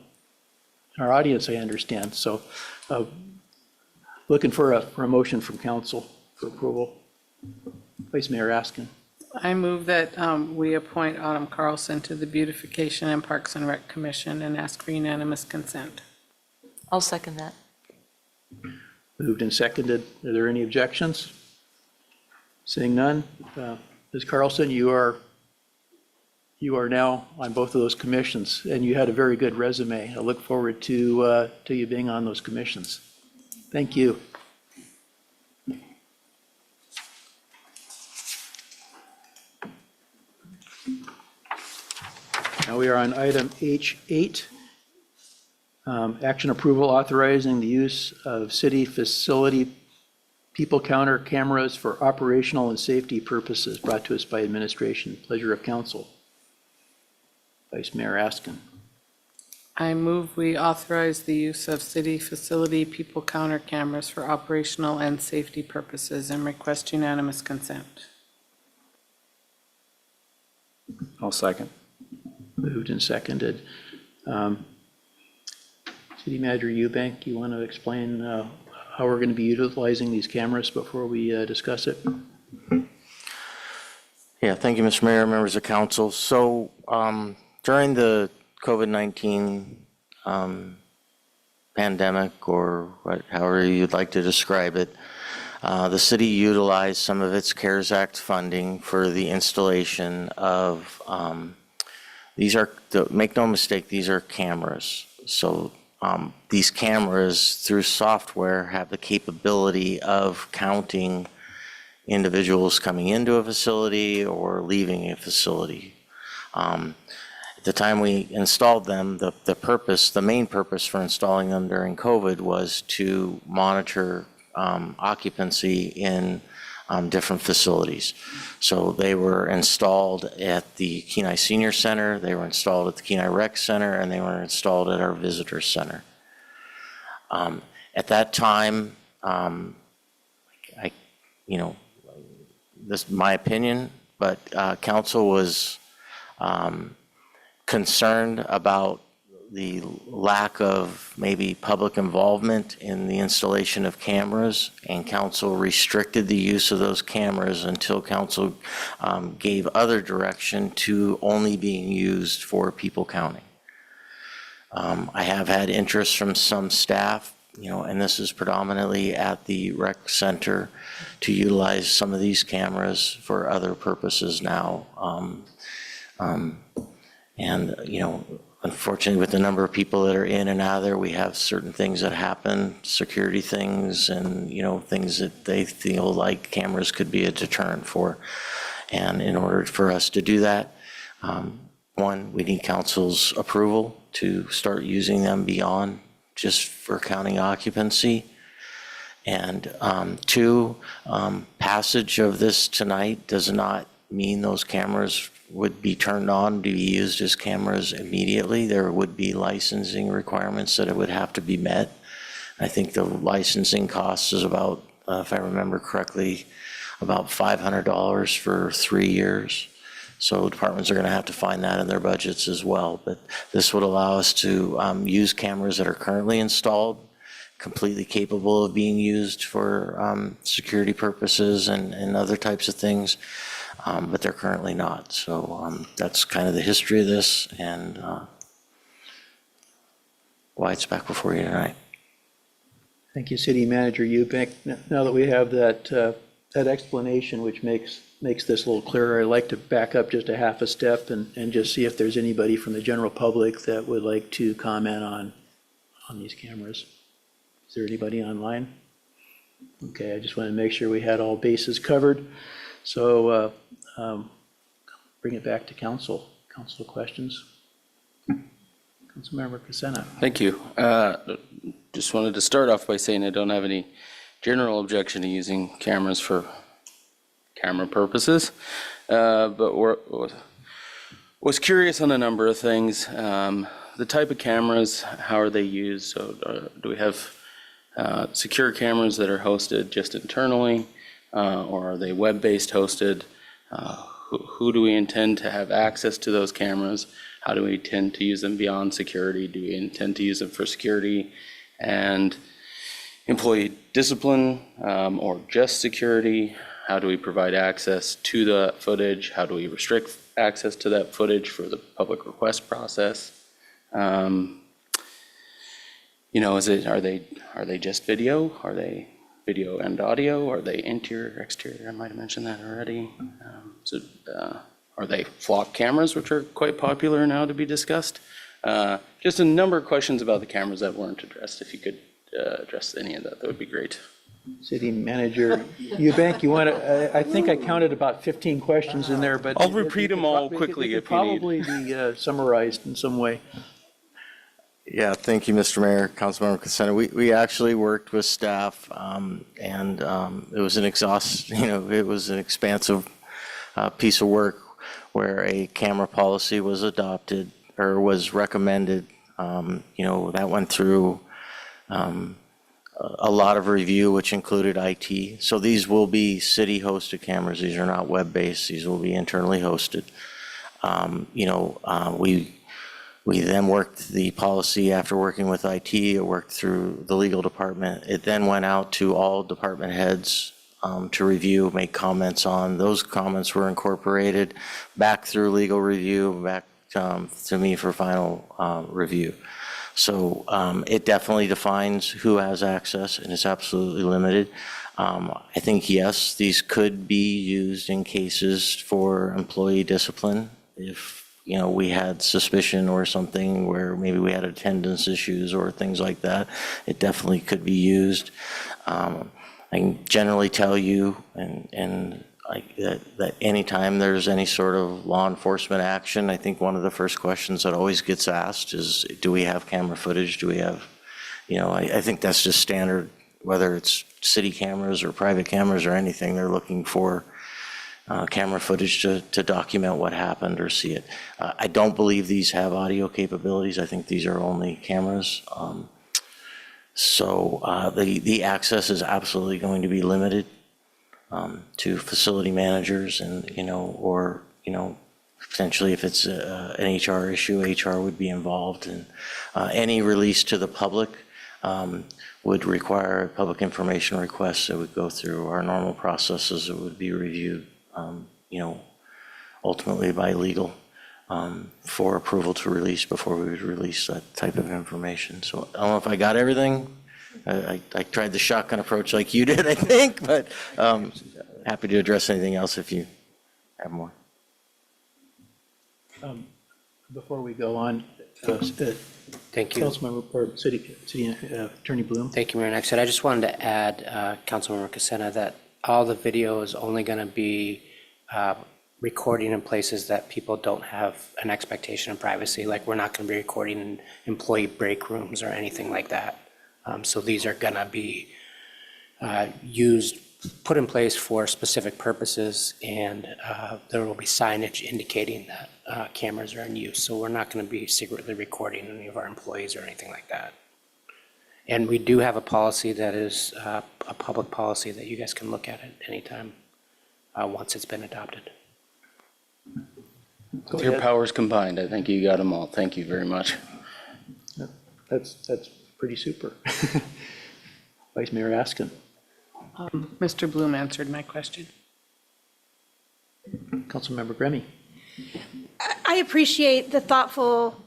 S1: our audience, I understand. So looking for a motion from council for approval. Vice Mayor Askin.
S4: I move that we appoint Autumn Carlson to the Beautification and Parks and Rec Commission and ask for unanimous consent.
S9: I'll second that.
S1: Moved and seconded. Are there any objections? Seeing none. Ms. Carlson, you are now on both of those commissions, and you had a very good resume. I look forward to you being on those commissions. Thank you. Now we are on item H8, action approval authorizing the use of city facility people counter cameras for operational and safety purposes, brought to us by administration. Pleasure of council. Vice Mayor Askin.
S4: I move we authorize the use of city facility people counter cameras for operational and safety purposes and request unanimous consent.
S5: I'll second.
S1: Moved and seconded. City Manager Eubank, you want to explain how we're going to be utilizing these cameras before we discuss it?
S10: Yeah, thank you, Mr. Mayor, members of council. So during the COVID-19 pandemic, or however you'd like to describe it, the city utilized some of its CARES Act funding for the installation of, make no mistake, these are cameras. So these cameras through software have the capability of counting individuals coming into a facility or leaving a facility. At the time we installed them, the main purpose for installing them during COVID was to monitor occupancy in different facilities. So they were installed at the Kenai Senior Center, they were installed at the Kenai Rec Center, and they were installed at our Visitor Center. At that time, this is my opinion, but council was concerned about the lack of maybe public involvement in the installation of cameras, and council restricted the use of those cameras until council gave other direction to only being used for people counting. I have had interest from some staff, and this is predominantly at the rec center, to utilize some of these cameras for other purposes now. Unfortunately, with the number of people that are in and out of there, we have certain things that happen, security things, and, things that they feel like cameras could be a deterrent for. And in order for us to do that, one, we need council's approval to start using them beyond just for counting occupancy. And two, passage of this tonight does not mean those cameras would be turned on to be used as cameras immediately. There would be licensing requirements that it would have to be met. I think the licensing cost is about, if I remember correctly, about $500 for 3 years. So departments are going to have to find that in their budgets as well. But this would allow us to use cameras that are currently installed, completely capable of being used for security purposes and other types of things. But they're currently not. So that's kind of the history of this and why it's back before you tonight.
S1: Thank you, City Manager Eubank. Now that we have that explanation, which makes this a little clearer, I'd like to back up just a half a step and just see if there's anybody from the general public that would like to comment on these cameras? Is there anybody online? Okay, I just wanted to make sure we had all bases covered. So bring it back to council. Council questions? Councilmember Casena.
S7: Thank you. Just wanted to start off by saying I don't have any general objection to using cameras for camera purposes, but was curious on a number of things. The type of cameras, how are they used? So do we have secure cameras that are hosted just internally, or are they web-based hosted? Who do we intend to have access to those cameras? How do we intend to use them beyond security? Do we intend to use them for security and employee discipline, or just security? How do we provide access to the footage? How do we restrict access to that footage for the public request process? You know, are they just video? Are they video and audio? Are they interior, exterior? I might have mentioned that already. Are they flock cameras, which are quite popular now to be discussed? Just a number of questions about the cameras that weren't addressed. If you could address any of that, that would be great.
S1: City Manager Eubank, you want to, I think I counted about 15 questions in there, but.
S7: I'll repeat them all quickly if you need.
S1: Probably be summarized in some way.
S10: Yeah, thank you, Mr. Mayor, Councilmember Casena. We actually worked with staff, and it was it was an expansive piece of work where a camera policy was adopted or was recommended. That went through a lot of review, which included IT. So these will be city-hosted cameras. These are not web-based. These will be internally hosted. We then worked the policy after working with IT. It worked through the legal department. It then went out to all department heads to review, make comments on. Those comments were incorporated back through legal review, back to me for final review. So it definitely defines who has access, and it's absolutely limited. I think, yes, these could be used in cases for employee discipline if we had suspicion or something where maybe we had attendance issues or things like that. It definitely could be used. I can generally tell you that anytime there's any sort of law enforcement action, I think one of the first questions that always gets asked is, do we have camera footage? Do we have, I think that's just standard, whether it's city cameras or private cameras or anything, they're looking for camera footage to document what happened or see it. I don't believe these have audio capabilities. I think these are only cameras. So the access is absolutely going to be limited to facility managers and, or potentially if it's an HR issue, HR would be involved. And any release to the public would require a public information request that would go through our normal processes. It would be reviewed, ultimately by legal for approval to release before we would release that type of information. So I don't know if I got everything. I tried the shotgun approach like you did, I think, but happy to address anything else if you have more.
S1: Before we go on,
S15: Thank you.
S1: Councilmember or City Attorney Bloom.
S15: Thank you, Mayor Nexet. I just wanted to add, Councilmember Casena, that all the video is only going to be recording in places that people don't have an expectation of privacy. Like, we're not going to be recording in employee break rooms or anything like that. So these are going to be put in place for specific purposes, and there will be signage indicating that cameras are in use. So we're not going to be secretly recording any of our employees or anything like that. And we do have a policy that is a public policy that you guys can look at any time once it's been adopted.
S7: With your powers combined, I think you got them all. Thank you very much.
S1: That's pretty super. Vice Mayor Askin.
S4: Mr. Bloom answered my question.
S1: Councilmember Gremme.
S8: I appreciate the thoughtful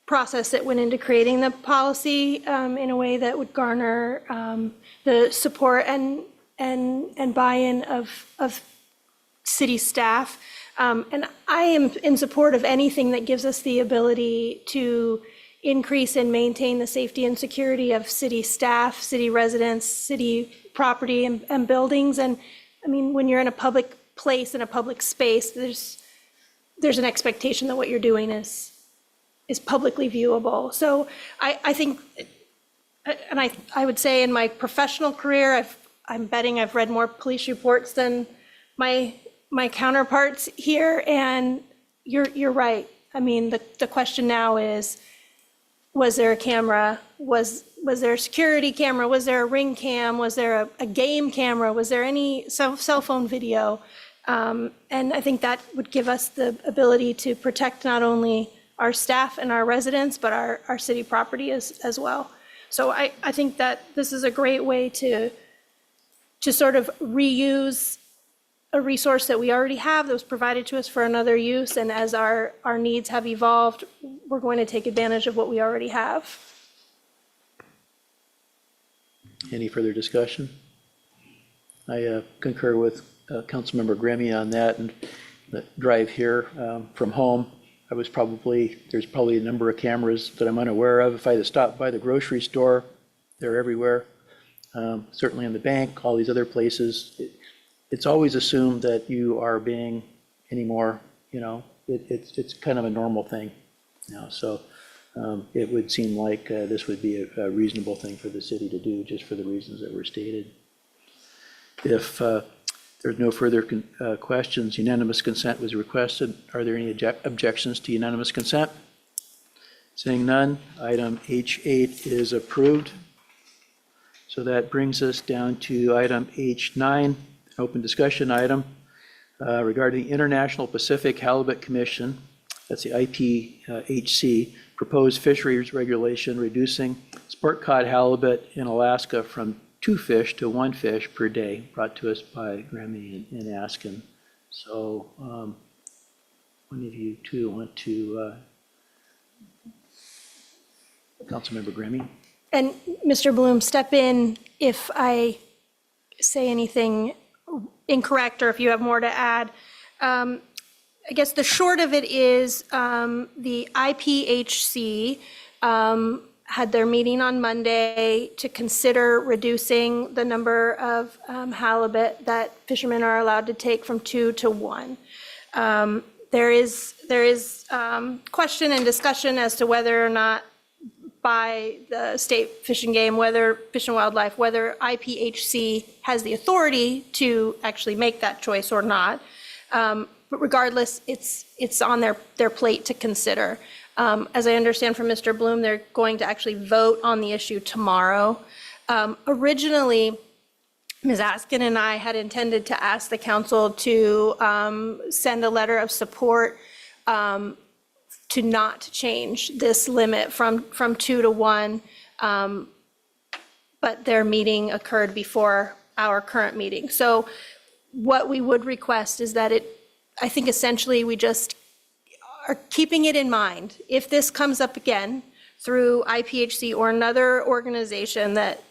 S8: process that went into creating the policy in a way that would garner the support and buy-in of city staff. And I am in support of anything that gives us the ability to increase and maintain the safety and security of city staff, city residents, city property and buildings. And I mean, when you're in a public place, in a public space, there's an expectation that what you're doing is publicly viewable. So I think, and I would say in my professional career, I'm betting I've read more police reports than my counterparts here, and you're right. I mean, the question now is, was there a camera? Was there a security camera? Was there a ring cam? Was there a game camera? Was there any cell phone video? And I think that would give us the ability to protect not only our staff and our residents, but our city property as well. So I think that this is a great way to sort of reuse a resource that we already have that was provided to us for another use. And as our needs have evolved, we're going to take advantage of what we already have.
S1: Any further discussion? I concur with Councilmember Grammy on that. And the drive here from home, there's probably a number of cameras that I'm unaware of. If I had to stop by the grocery store, they're everywhere. Certainly in the bank, all these other places. It's always assumed that you are being anymore, it's kind of a normal thing now. So it would seem like this would be a reasonable thing for the city to do, just for the reasons that were stated. If there's no further questions, unanimous consent was requested. Are there any objections to unanimous consent? Seeing none, item H8 is approved. So that brings us down to item H9, open discussion item regarding the International Pacific Halibut Commission, that's the IPHC, proposed fisheries regulation reducing sport cod halibut in Alaska from 2 fish to 1 fish per day, brought to us by Grammy and Askin. So one of you two want to, Councilmember Grammy?
S8: And Mr. Bloom, step in if I say anything incorrect or if you have more to add. I guess the short of it is the IPHC had their meeting on Monday to consider reducing the number of halibut that fishermen are allowed to take from 2 to 1. There is question and discussion as to whether or not by the state Fish and Game, whether Fish and Wildlife, whether IPHC has the authority to actually make that choice or not. But regardless, it's on their plate to consider. As I understand from Mr. Bloom, they're going to actually vote on the issue tomorrow. Originally, Ms. Askin and I had intended to ask the council to send a letter of support to not change this limit from 2 to 1, but their meeting occurred before our current meeting. So what we would request is that I think essentially we just are keeping it in mind. If this comes up again through IPHC or another organization that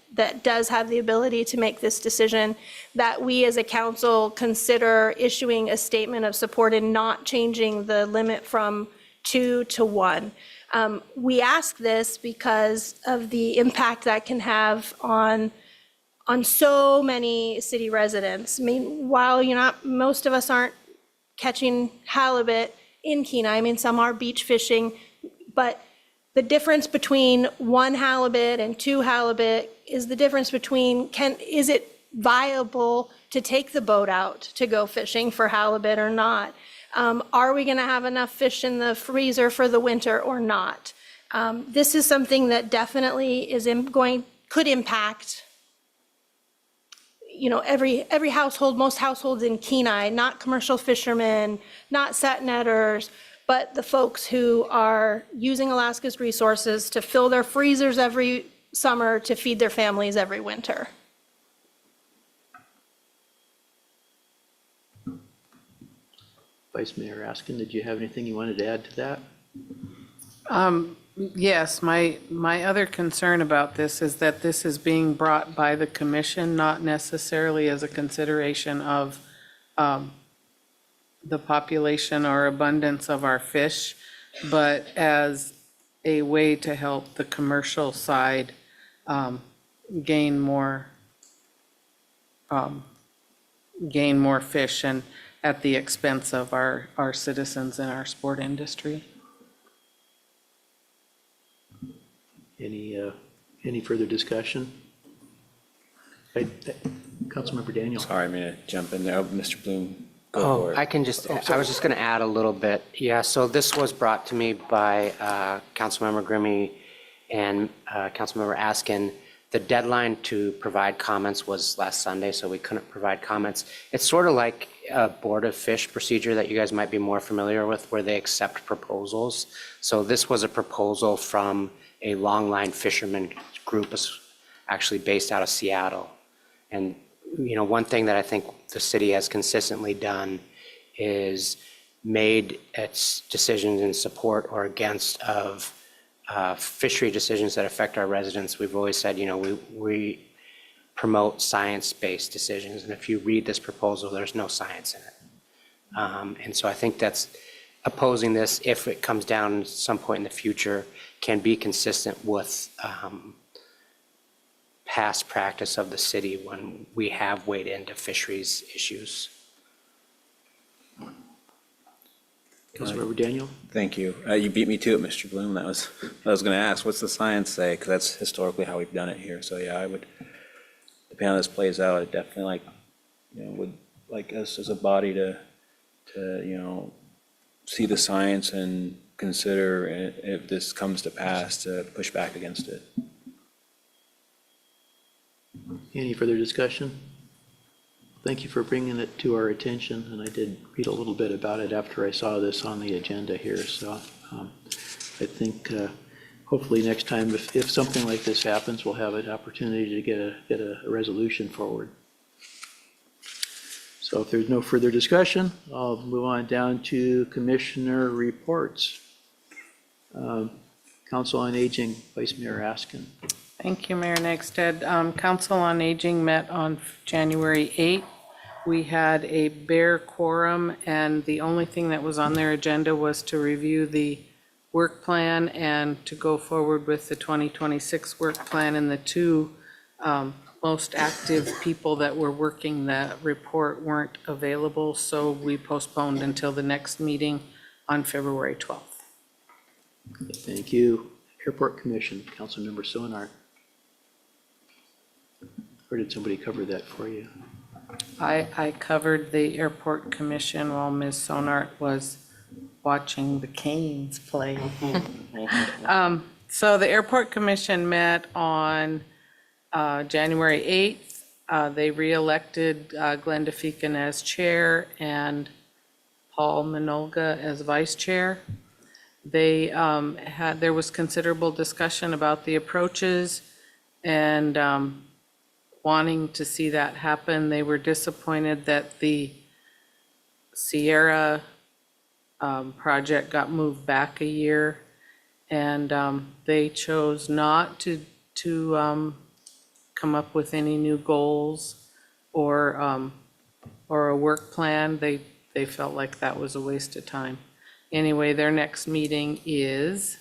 S8: does have the ability to make this decision, that we as a council consider issuing a statement of support and not changing the limit from 2 to 1. We ask this because of the impact that can have on so many city residents. I mean, while most of us aren't catching halibut in Kenai, I mean, some are beach fishing, but the difference between 1 halibut and 2 halibut is the difference between is it viable to take the boat out to go fishing for halibut or not? Are we going to have enough fish in the freezer for the winter or not? This is something that definitely could impact, every household, most households in Kenai, not commercial fishermen, not set netters, but the folks who are using Alaska's resources to fill their freezers every summer to feed their families every winter.
S1: Vice Mayor Askin, did you have anything you wanted to add to that?
S4: Yes, my other concern about this is that this is being brought by the commission, not necessarily as a consideration of the population or abundance of our fish, but as a way to help the commercial side gain more fish and at the expense of our citizens and our sport industry.
S1: Any further discussion? Councilmember Daniel.
S5: Sorry, I'm going to jump in there. Oh, Mr. Bloom, go for
S15: Oh,
S5: it.
S15: I can just, I was just going to add a little bit. Yeah, so this was brought to me by Councilmember Grimmy and Councilmember Askin. The deadline to provide comments was last Sunday, so we couldn't provide comments. It's sort of like a Board of Fish procedure that you guys might be more familiar with, where they accept proposals. So this was a proposal from a longline fisherman group, actually based out of Seattle. And, you know, one thing that I think the city has consistently done is made its decisions in support or against of fishery decisions that affect our residents. We've always said, you know, we promote science-based decisions. And if you read this proposal, there's no science in it. And so I think that's opposing this, if it comes down at some point in the future, can be consistent with past practice of the city when we have weighed into fisheries issues.
S1: Councilmember Daniel.
S5: Thank you. You beat me to it, Mr. Bloom. That was what I was going to ask. What's the science say? Because that's historically how we've done it here. So yeah, I would, depending on how this plays out, I'd definitely would like us as a body to see the science and consider, if this comes to pass, to push back against it.
S1: Any further discussion? Thank you for bringing it to our attention, and I did read a little bit about it after I saw this on the agenda here. So I think hopefully next time, if something like this happens, we'll have an opportunity to get a resolution forward. So if there's no further discussion, I'll move on down to commissioner reports. Council on Aging, Vice Mayor Askin.
S4: Thank you, Mayor Nexted. Council on Aging met on January 8th. We had a bare quorum, and the only thing that was on their agenda was to review the work plan and to go forward with the 2026 work plan. And the two most active people that were working that report weren't available, so we postponed until the next meeting on February 12th.
S1: Thank you. Airport Commission, Councilmember Sonart. Or did somebody cover that for you?
S4: I covered the Airport Commission while Ms. Sonart was watching the Canes play. So the Airport Commission met on January 8th. They re-elected Glenda Feakin as chair and Paul Minolga as vice chair. They there was considerable discussion about the approaches and wanting to see that happen. They were disappointed that the Sierra project got moved back a year, and they chose not to come up with any new goals or a work plan. They felt like that was a waste of time. Anyway, their next meeting is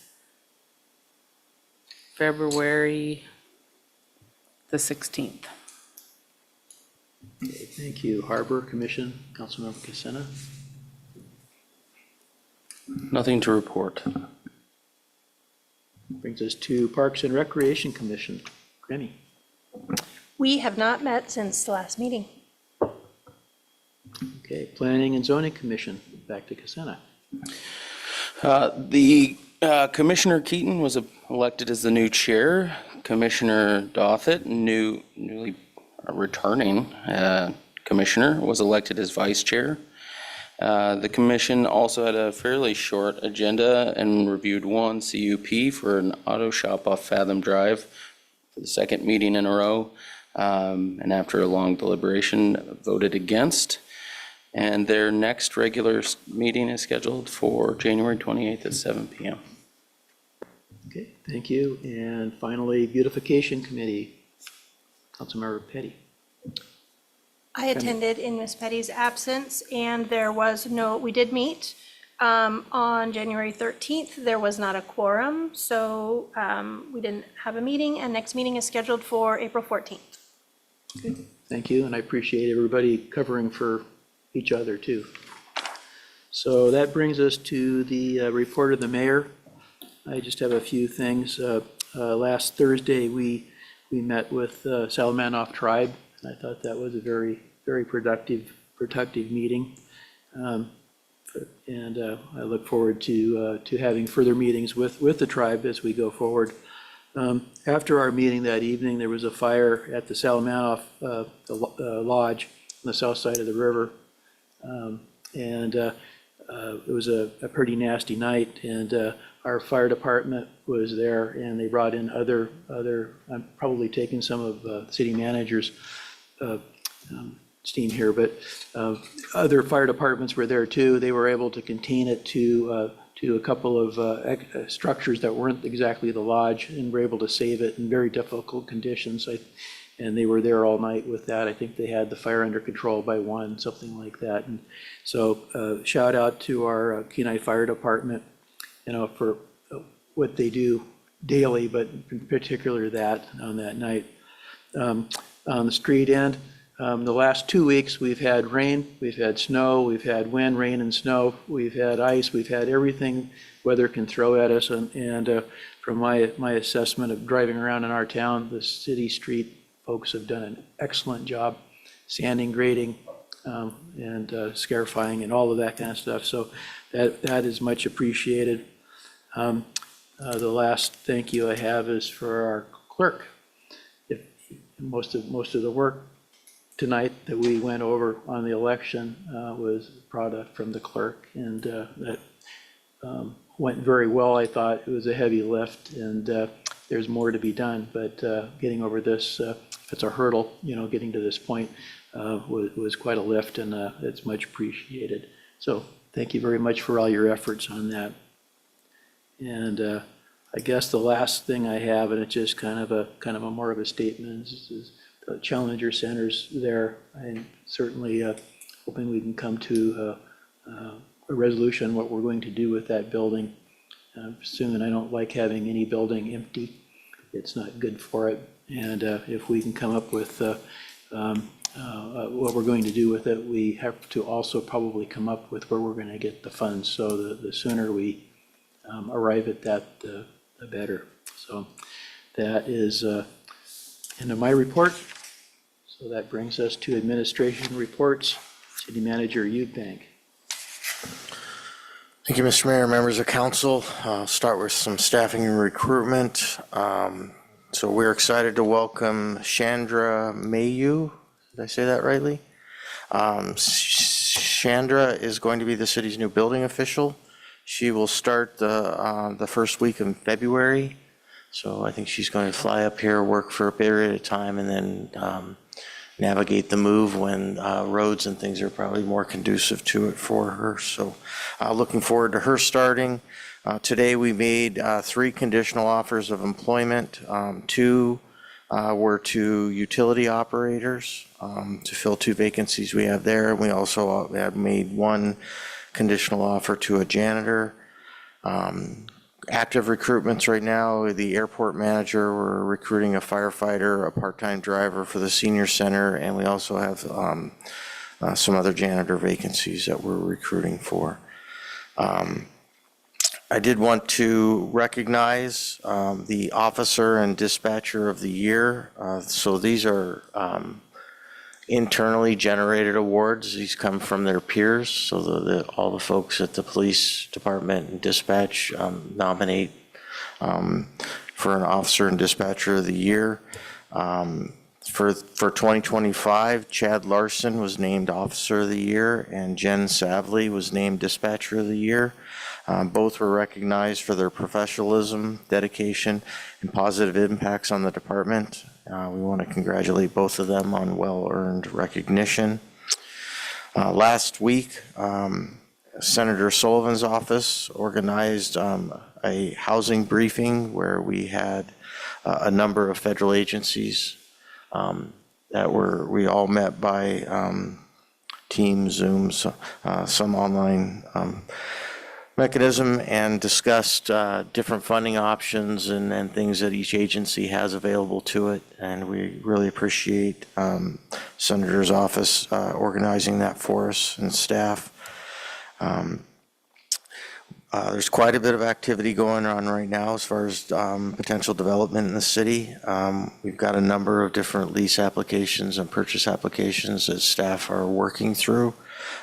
S4: February the 16th.
S1: Okay, thank you. Harbor Commission, Councilmember Casena.
S7: Nothing to report.
S1: Brings us to Parks and Recreation Commission, Granny.
S8: We have not met since the last meeting.
S1: Okay, Planning and Zoning Commission, back to Casena.
S7: The Commissioner Keaton was elected as the new chair. Commissioner Dothett, newly returning commissioner, was elected as vice chair. The commission also had a fairly short agenda and reviewed one CUP for an auto shop off Fathom Drive for the second meeting in a row. And after a long deliberation, voted against. And their next regular meeting is scheduled for January 28th at 7 p.m.
S1: Okay, thank you. And finally, Beautification Committee, Councilmember Petty.
S8: I attended in Ms. Petty's absence, and there was no, we did meet. On January 13th, there was not a quorum, so we didn't have a meeting, and next meeting is scheduled for April 14th.
S1: Thank you, and I appreciate everybody covering for each other, too. So that brings us to the report of the mayor. I just have a few things. Last Thursday, we met with Salamanoff Tribe, and I thought that was a very, very productive meeting. And I look forward to having further meetings with the tribe as we go forward. After our meeting that evening, there was a fire at the Salamanoff Lodge on the south side of the river. And it was a pretty nasty night, and our fire department was there, and they brought in other I'm probably taking some of the city manager's steam here, but other fire departments were there too. They were able to contain it to a couple of structures that weren't exactly the lodge, and were able to save it in very difficult conditions. And they were there all night with that. I think they had the fire under control by 1, something like that. And so shout out to our Kenai Fire Department, for what they do daily, but in particular that on that night. On the street end, the last 2 weeks, we've had rain, we've had snow, we've had wind, rain, and snow, we've had ice, we've had everything weather can throw at us. And from my assessment of driving around in our town, the city street folks have done an excellent job sanding, grading, and scarifying, and all of that kind of stuff. So that is much appreciated. The last thank you I have is for our clerk. Most of the work tonight that we went over on the election was a product from the clerk, and that went very well. I thought it was a heavy lift, and there's more to be done, but getting over this, it's a hurdle, getting to this point was quite a lift, and it's much appreciated. So thank you very much for all your efforts on that. And I guess the last thing I have, and it's just kind of a more of a statement, is the Challenger Center's there. I'm certainly hoping we can come to a resolution on what we're going to do with that building soon. I don't like having any building empty. It's not good for it. And if we can come up with what we're going to do with it, we have to also probably come up with where we're going to get the funds. So the sooner we arrive at that, the better. So that is end of my report. So that brings us to administration reports. City Manager Eubank.
S10: Thank you, Mr. Mayor, members of council. I'll start with some staffing and recruitment. So we're excited to welcome Chandra Mayu. Did I say that rightly? Chandra is going to be the city's new building official. She will start the first week in February. So I think she's going to fly up here, work for a period of time, and then navigate the move when roads and things are probably more conducive to it for her. So looking forward to her starting. Today we made 3 conditional offers of employment. 2 were to utility operators to fill 2 vacancies we have there. We also have made 1 conditional offer to a janitor. Active recruitments right now, the airport manager, we're recruiting a firefighter, a part-time driver for the senior center, and we also have some other janitor vacancies that we're recruiting for. I did want to recognize the officer and dispatcher of the year. So these are internally generated awards. These come from their peers. So all the folks at the police department and dispatch nominate for an officer and dispatcher of the year. For 2025, Chad Larson was named officer of the year, and Jen Savley was named dispatcher of the year. Both were recognized for their professionalism, dedication, and positive impacts on the department. We want to congratulate both of them on well-earned recognition. Last week, Senator Sullivan's office organized a housing briefing where we had a number of federal agencies we all met by Teams, Zoom, some online. mechanism and discussed different funding options and things that each agency has available to it. And we really appreciate Senator's office organizing that for us and staff. There's quite a bit of activity going on right now as far as potential development in the city. We've got a number of different lease applications and purchase applications that staff are working through.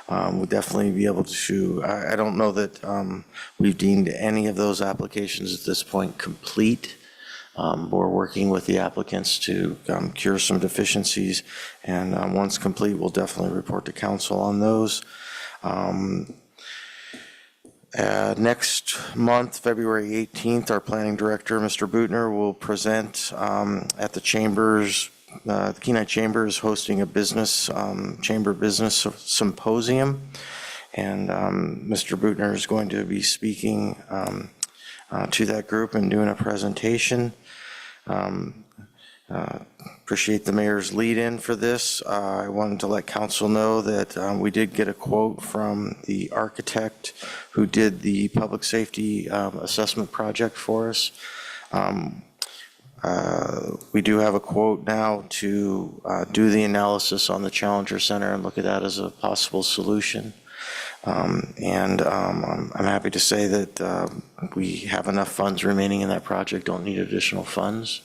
S10: We'll definitely be able to, I don't know that we've deemed any of those applications at this point complete. We're working with the applicants to cure some deficiencies, and once complete, we'll definitely report to council on those. Next month, February 18th, our planning director, Mr. Bootner, will present at the Chambers. The Kenai Chamber is hosting a chamber business symposium, and Mr. Bootner is going to be speaking to that group and doing a presentation. Appreciate the mayor's lead-in for this. I wanted to let council know that we did get a quote from the architect who did the public safety assessment project for us. We do have a quote now to do the analysis on the Challenger Center and look at that as a possible solution. I'm happy to say that we have enough funds remaining in that project, don't need additional funds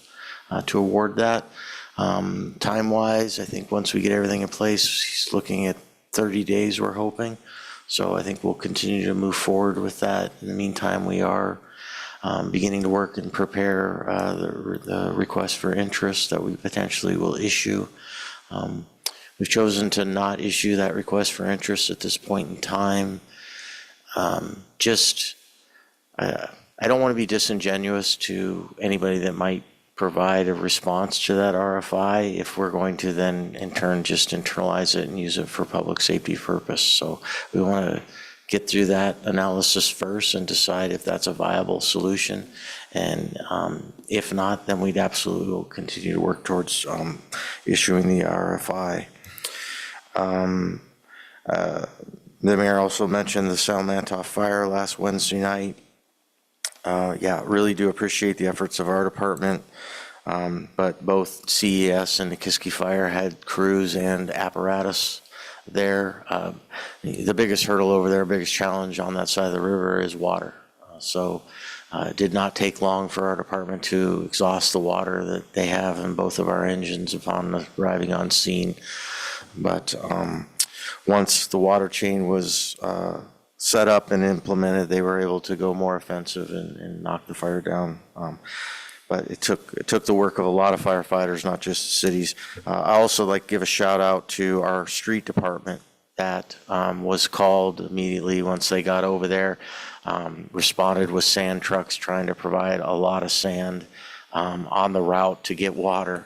S10: to award that. Time-wise, I think once we get everything in place, he's looking at 30 days, we're hoping. So I think we'll continue to move forward with that. In the meantime, we are beginning to work and prepare the request for interest that we potentially will issue. We've chosen to not issue that request for interest at this point in time. I don't want to be disingenuous to anybody that might provide a response to that RFI if we're going to then in turn just internalize it and use it for public safety purpose. So we want to get through that analysis first and decide if that's a viable solution. And if not, then we'd absolutely will continue to work towards issuing the RFI. The mayor also mentioned the Salamantoff fire last Wednesday night. Really do appreciate the efforts of our department. But both CES and the Kiski Fire had crews and apparatus there. The biggest hurdle over there, biggest challenge on that side of the river is water. It did not take long for our department to exhaust the water that they have in both of our engines upon arriving on scene. But once the water chain was set up and implemented, they were able to go more offensive and knock the fire down. But it took the work of a lot of firefighters, not just the cities. I also like to give a shout out to our street department that was called immediately once they got over there, responded with sand trucks trying to provide a lot of sand on the route to get water.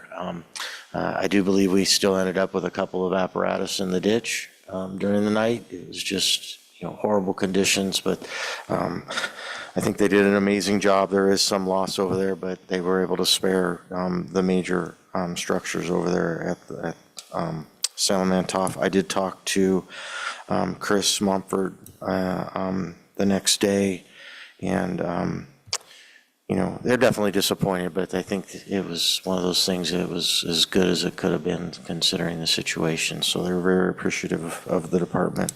S10: I do believe we still ended up with a couple of apparatus in the ditch during the night. It was just horrible conditions, but I think they did an amazing job. There is some loss over there, but they were able to spare the major structures over there at Salamantoff. I did talk to Chris Mumford the next day, and they're definitely disappointed, but I think it was one of those things that was as good as it could have been considering the situation. So they're very appreciative of the department.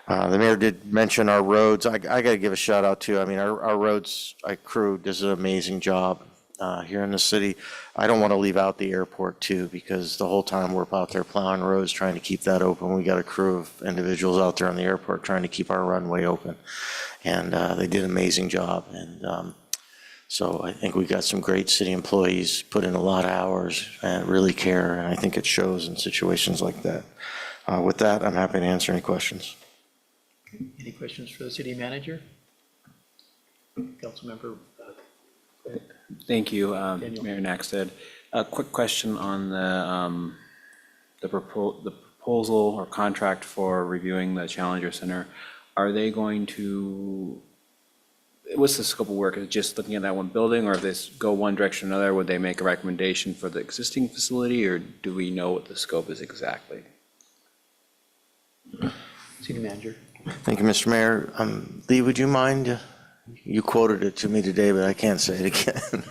S10: The mayor did mention our roads. I got to give a shout out too. I mean, our roads, our crew does an amazing job here in the city. I don't want to leave out the airport too, because the whole time we're out there plowing roads, trying to keep that open. We got a crew of individuals out there on the airport trying to keep our runway open, and they did an amazing job. And so I think we got some great city employees, put in a lot of hours and really care, and I think it shows in situations like that. With that, I'm happy to answer any questions.
S1: Any questions for the city manager? Councilmember?
S5: Thank you, Mayor Naxted. A quick question on the proposal or contract for reviewing the Challenger Center. Are they going to, what's the scope of work? Is it just looking at that one building, or if they go one direction or another, would they make a recommendation for the existing facility, or do we know what the scope is exactly?
S1: City manager?
S10: Thank you, Mr. Mayor. Lee, would you mind, you quoted it to me today, but I can't say it again.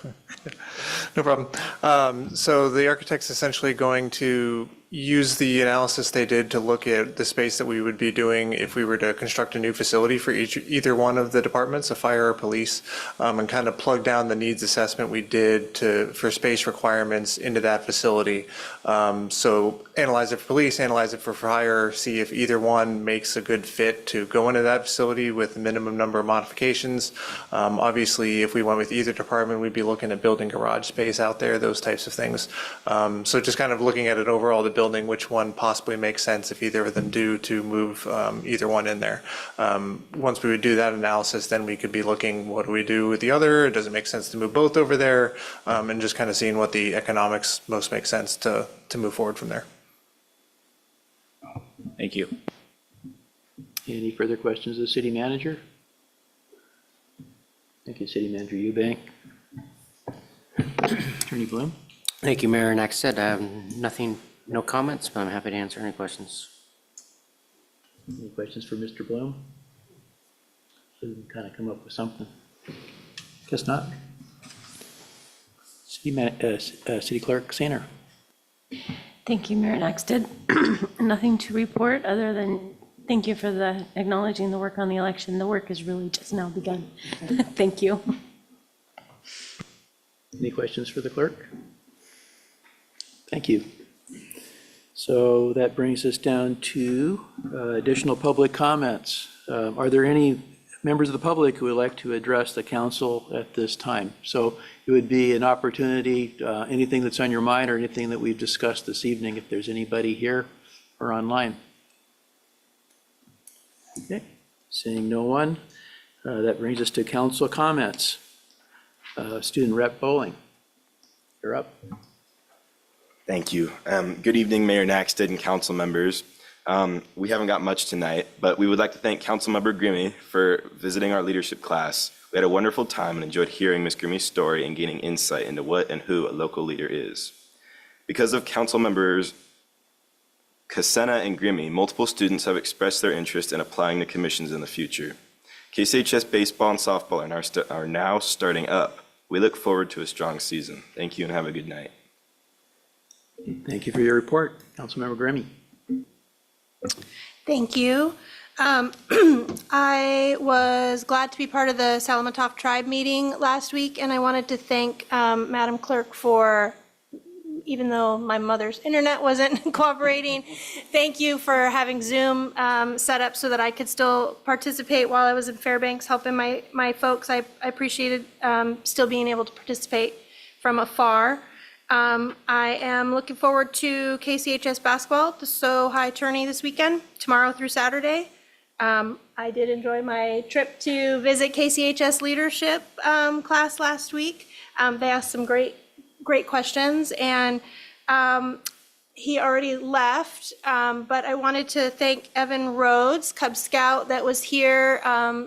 S16: No problem. So the architect's essentially going to use the analysis they did to look at the space that we would be doing if we were to construct a new facility for either one of the departments, a fire or police, and kind of plug down the needs assessment we did for space requirements into that facility. So analyze it for police, analyze it for fire, see if either one makes a good fit to go into that facility with the minimum number of modifications. Obviously, if we went with either department, we'd be looking at building garage space out there, those types of things. So just kind of looking at it overall, the building, which one possibly makes sense if either of them do to move either one in there. Once we would do that analysis, then we could be looking, what do we do with the other? Does it make sense to move both over there? And just kind of seeing what the economics most make sense to move forward from there.
S5: Thank you.
S1: Any further questions of the city manager? Thank you, City Manager Eubank. Attorney Bloom?
S15: Thank you, Mayor Naxted. I have nothing, no comments, but I'm happy to answer any questions.
S1: Any questions for Mr. Bloom? So we can kind of come up with something. Guess not. City Clerk Sainer.
S2: Thank you, Mayor Naxted. Nothing to report other than thank you for the acknowledging the work on the election. The work has really just now begun. Thank you.
S1: Any questions for the clerk? Thank you. So that brings us down to additional public comments. Are there any members of the public who would like to address the council at this time? So it would be an opportunity, anything that's on your mind or anything that we've discussed this evening, if there's anybody here or online. Okay, seeing no one, that brings us to council comments. Student Rep Bowling, you're up.
S17: Thank you. Good evening, Mayor Naxted and council members. We haven't got much tonight, but we would like to thank Councilmember Grimmie for visiting our leadership class. We had a wonderful time and enjoyed hearing Ms. Grimmie's story and gaining insight into what and who a local leader is. Because of council members Cassena and Grimmie, multiple students have expressed their interest in applying to commissions in the future. KCHS baseball and softball are now starting up. We look forward to a strong season. Thank you and have a good night.
S1: Thank you for your report, Councilmember Grimmie.
S8: Thank you. I was glad to be part of the Salamatov Tribe meeting last week, and I wanted to thank Madam Clerk for, even though my mother's internet wasn't cooperating, thank you for having Zoom set up so that I could still participate while I was in Fairbanks helping my folks. I appreciated still being able to participate from afar. I am looking forward to KCHS basketball, the So High Tourney this weekend, tomorrow through Saturday. I did enjoy my trip to visit KCHS leadership class last week. They asked some great questions, and he already left, but I wanted to thank Evan Rhodes, Cub Scout, that was here.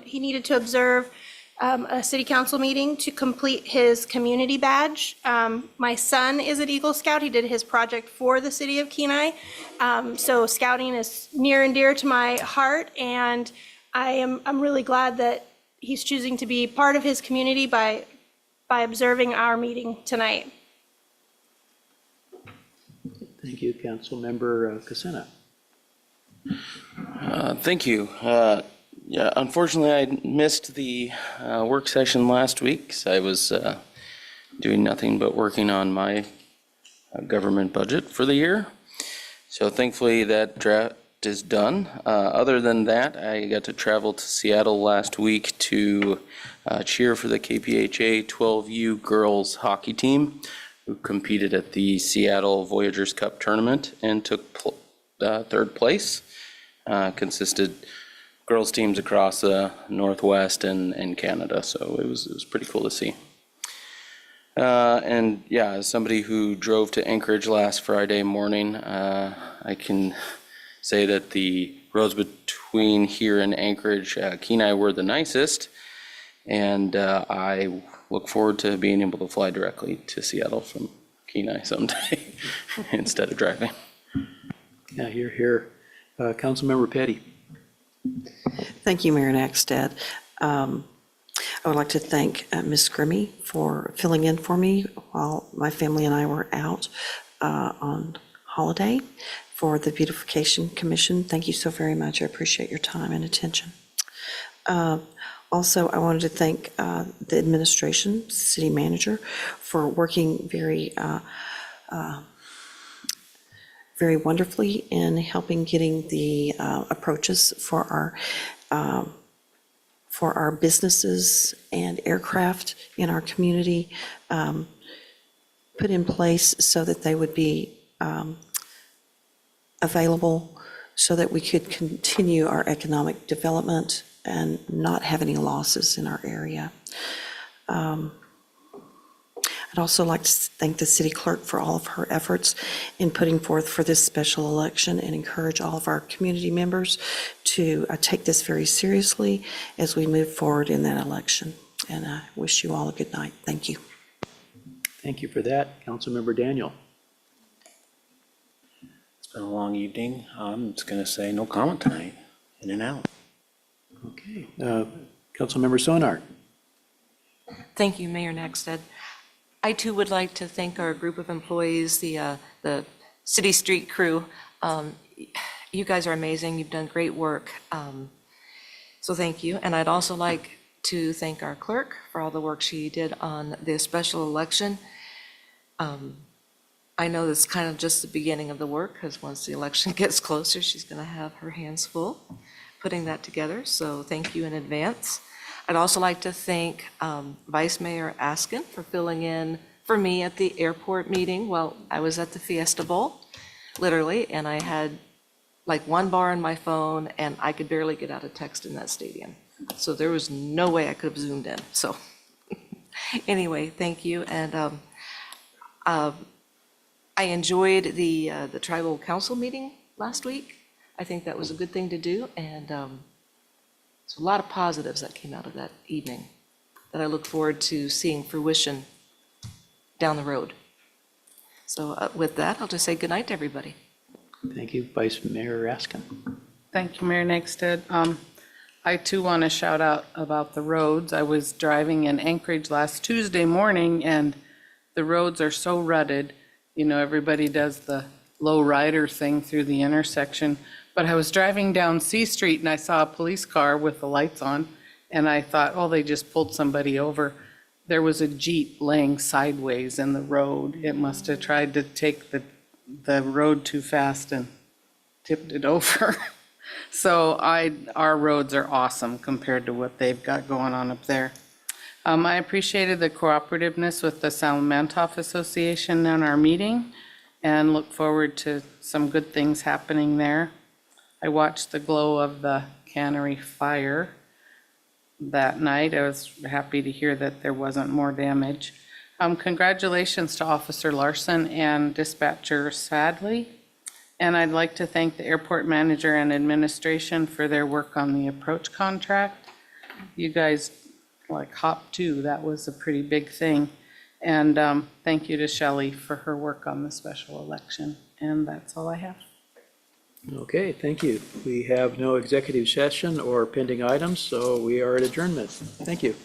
S8: He needed to observe a city council meeting to complete his community badge. My son is an Eagle Scout. He did his project for the city of Kenai. So scouting is near and dear to my heart, and I'm really glad that he's choosing to be part of his community by observing our meeting tonight.
S1: Thank you, Councilmember Cassena.
S7: Thank you. Yeah, unfortunately, I missed the work session last week, so I was doing nothing but working on my government budget for the year. So thankfully, that draft is done. Other than that, I got to travel to Seattle last week to cheer for the KPHA 12U girls hockey team, who competed at the Seattle Voyagers Cup tournament and took third place. Consisted girls teams across the Northwest and Canada, so it was pretty cool to see. And yeah, as somebody who drove to Anchorage last Friday morning, I can say that the roads between here and Anchorage, Kenai were the nicest, and I look forward to being able to fly directly to Seattle from Kenai someday instead of driving.
S1: Yeah, you're here. Councilmember Petty.
S3: Thank you, Mayor Nackstead. I would like to thank Ms. Grimmy for filling in for me while my family and I were out on holiday for the Beautification Commission. Thank you so very much. I appreciate your time and attention. Also, I wanted to thank the administration, city manager, for working very wonderfully in helping getting the approaches for our businesses and aircraft in our community put in place so that they would be available so that we could continue our economic development and not have any losses in our area. I'd also like to thank the city clerk for all of her efforts in putting forth for this special election and encourage all of our community members to take this very seriously as we move forward in that election. And I wish you all a good night. Thank you.
S1: Thank you for that. Councilmember Daniel.
S5: It's been a long evening. I'm just going to say no comment tonight. In and out.
S1: Okay. Councilmember Sonard.
S9: Thank you, Mayor Nackstead. I too would like to thank our group of employees, the City Street crew. You guys are amazing. You've done great work. So thank you. And I'd also like to thank our clerk for all the work she did on this special election. I know this is kind of just the beginning of the work, because once the election gets closer, she's going to have her hands full putting that together. So thank you in advance. I'd also like to thank Vice Mayor Askin for filling in for me at the airport meeting while I was at the Fiesta Bowl, literally, and I had like one bar on my phone and I could barely get out a text in that stadium. So there was no way I could have zoomed in. So anyway, thank you. And I enjoyed the tribal council meeting last week. I think that was a good thing to do, and there's a lot of positives that came out of that evening that I look forward to seeing fruition down the road. So with that, I'll just say good night to everybody.
S1: Thank you, Vice Mayor Raskin.
S4: Thank you, Mayor Nexted. I too want to shout out about the roads. I was driving in Anchorage last Tuesday morning, and the roads are so rutted. You know, everybody does the low rider thing through the intersection. But I was driving down C Street and I saw a police car with the lights on, and I thought, oh, they just pulled somebody over. There was a Jeep laying sideways in the road. It must have tried to take the road too fast and tipped it over. So our roads are awesome compared to what they've got going on up there. I appreciated the cooperativeness with the Salamantoff Association in our meeting and look forward to some good things happening there. I watched the glow of the cannery fire that night. I was happy to hear that there wasn't more damage. Congratulations to Officer Larson and Dispatcher Sadley. And I'd like to thank the airport manager and administration for their work on the approach contract. You guys like hopped too. That was a pretty big thing. And thank you to Shelley for her work on the special election. And that's all I have.
S1: Okay, thank you. We have no executive session or pending items, so we are at adjournment. Thank you.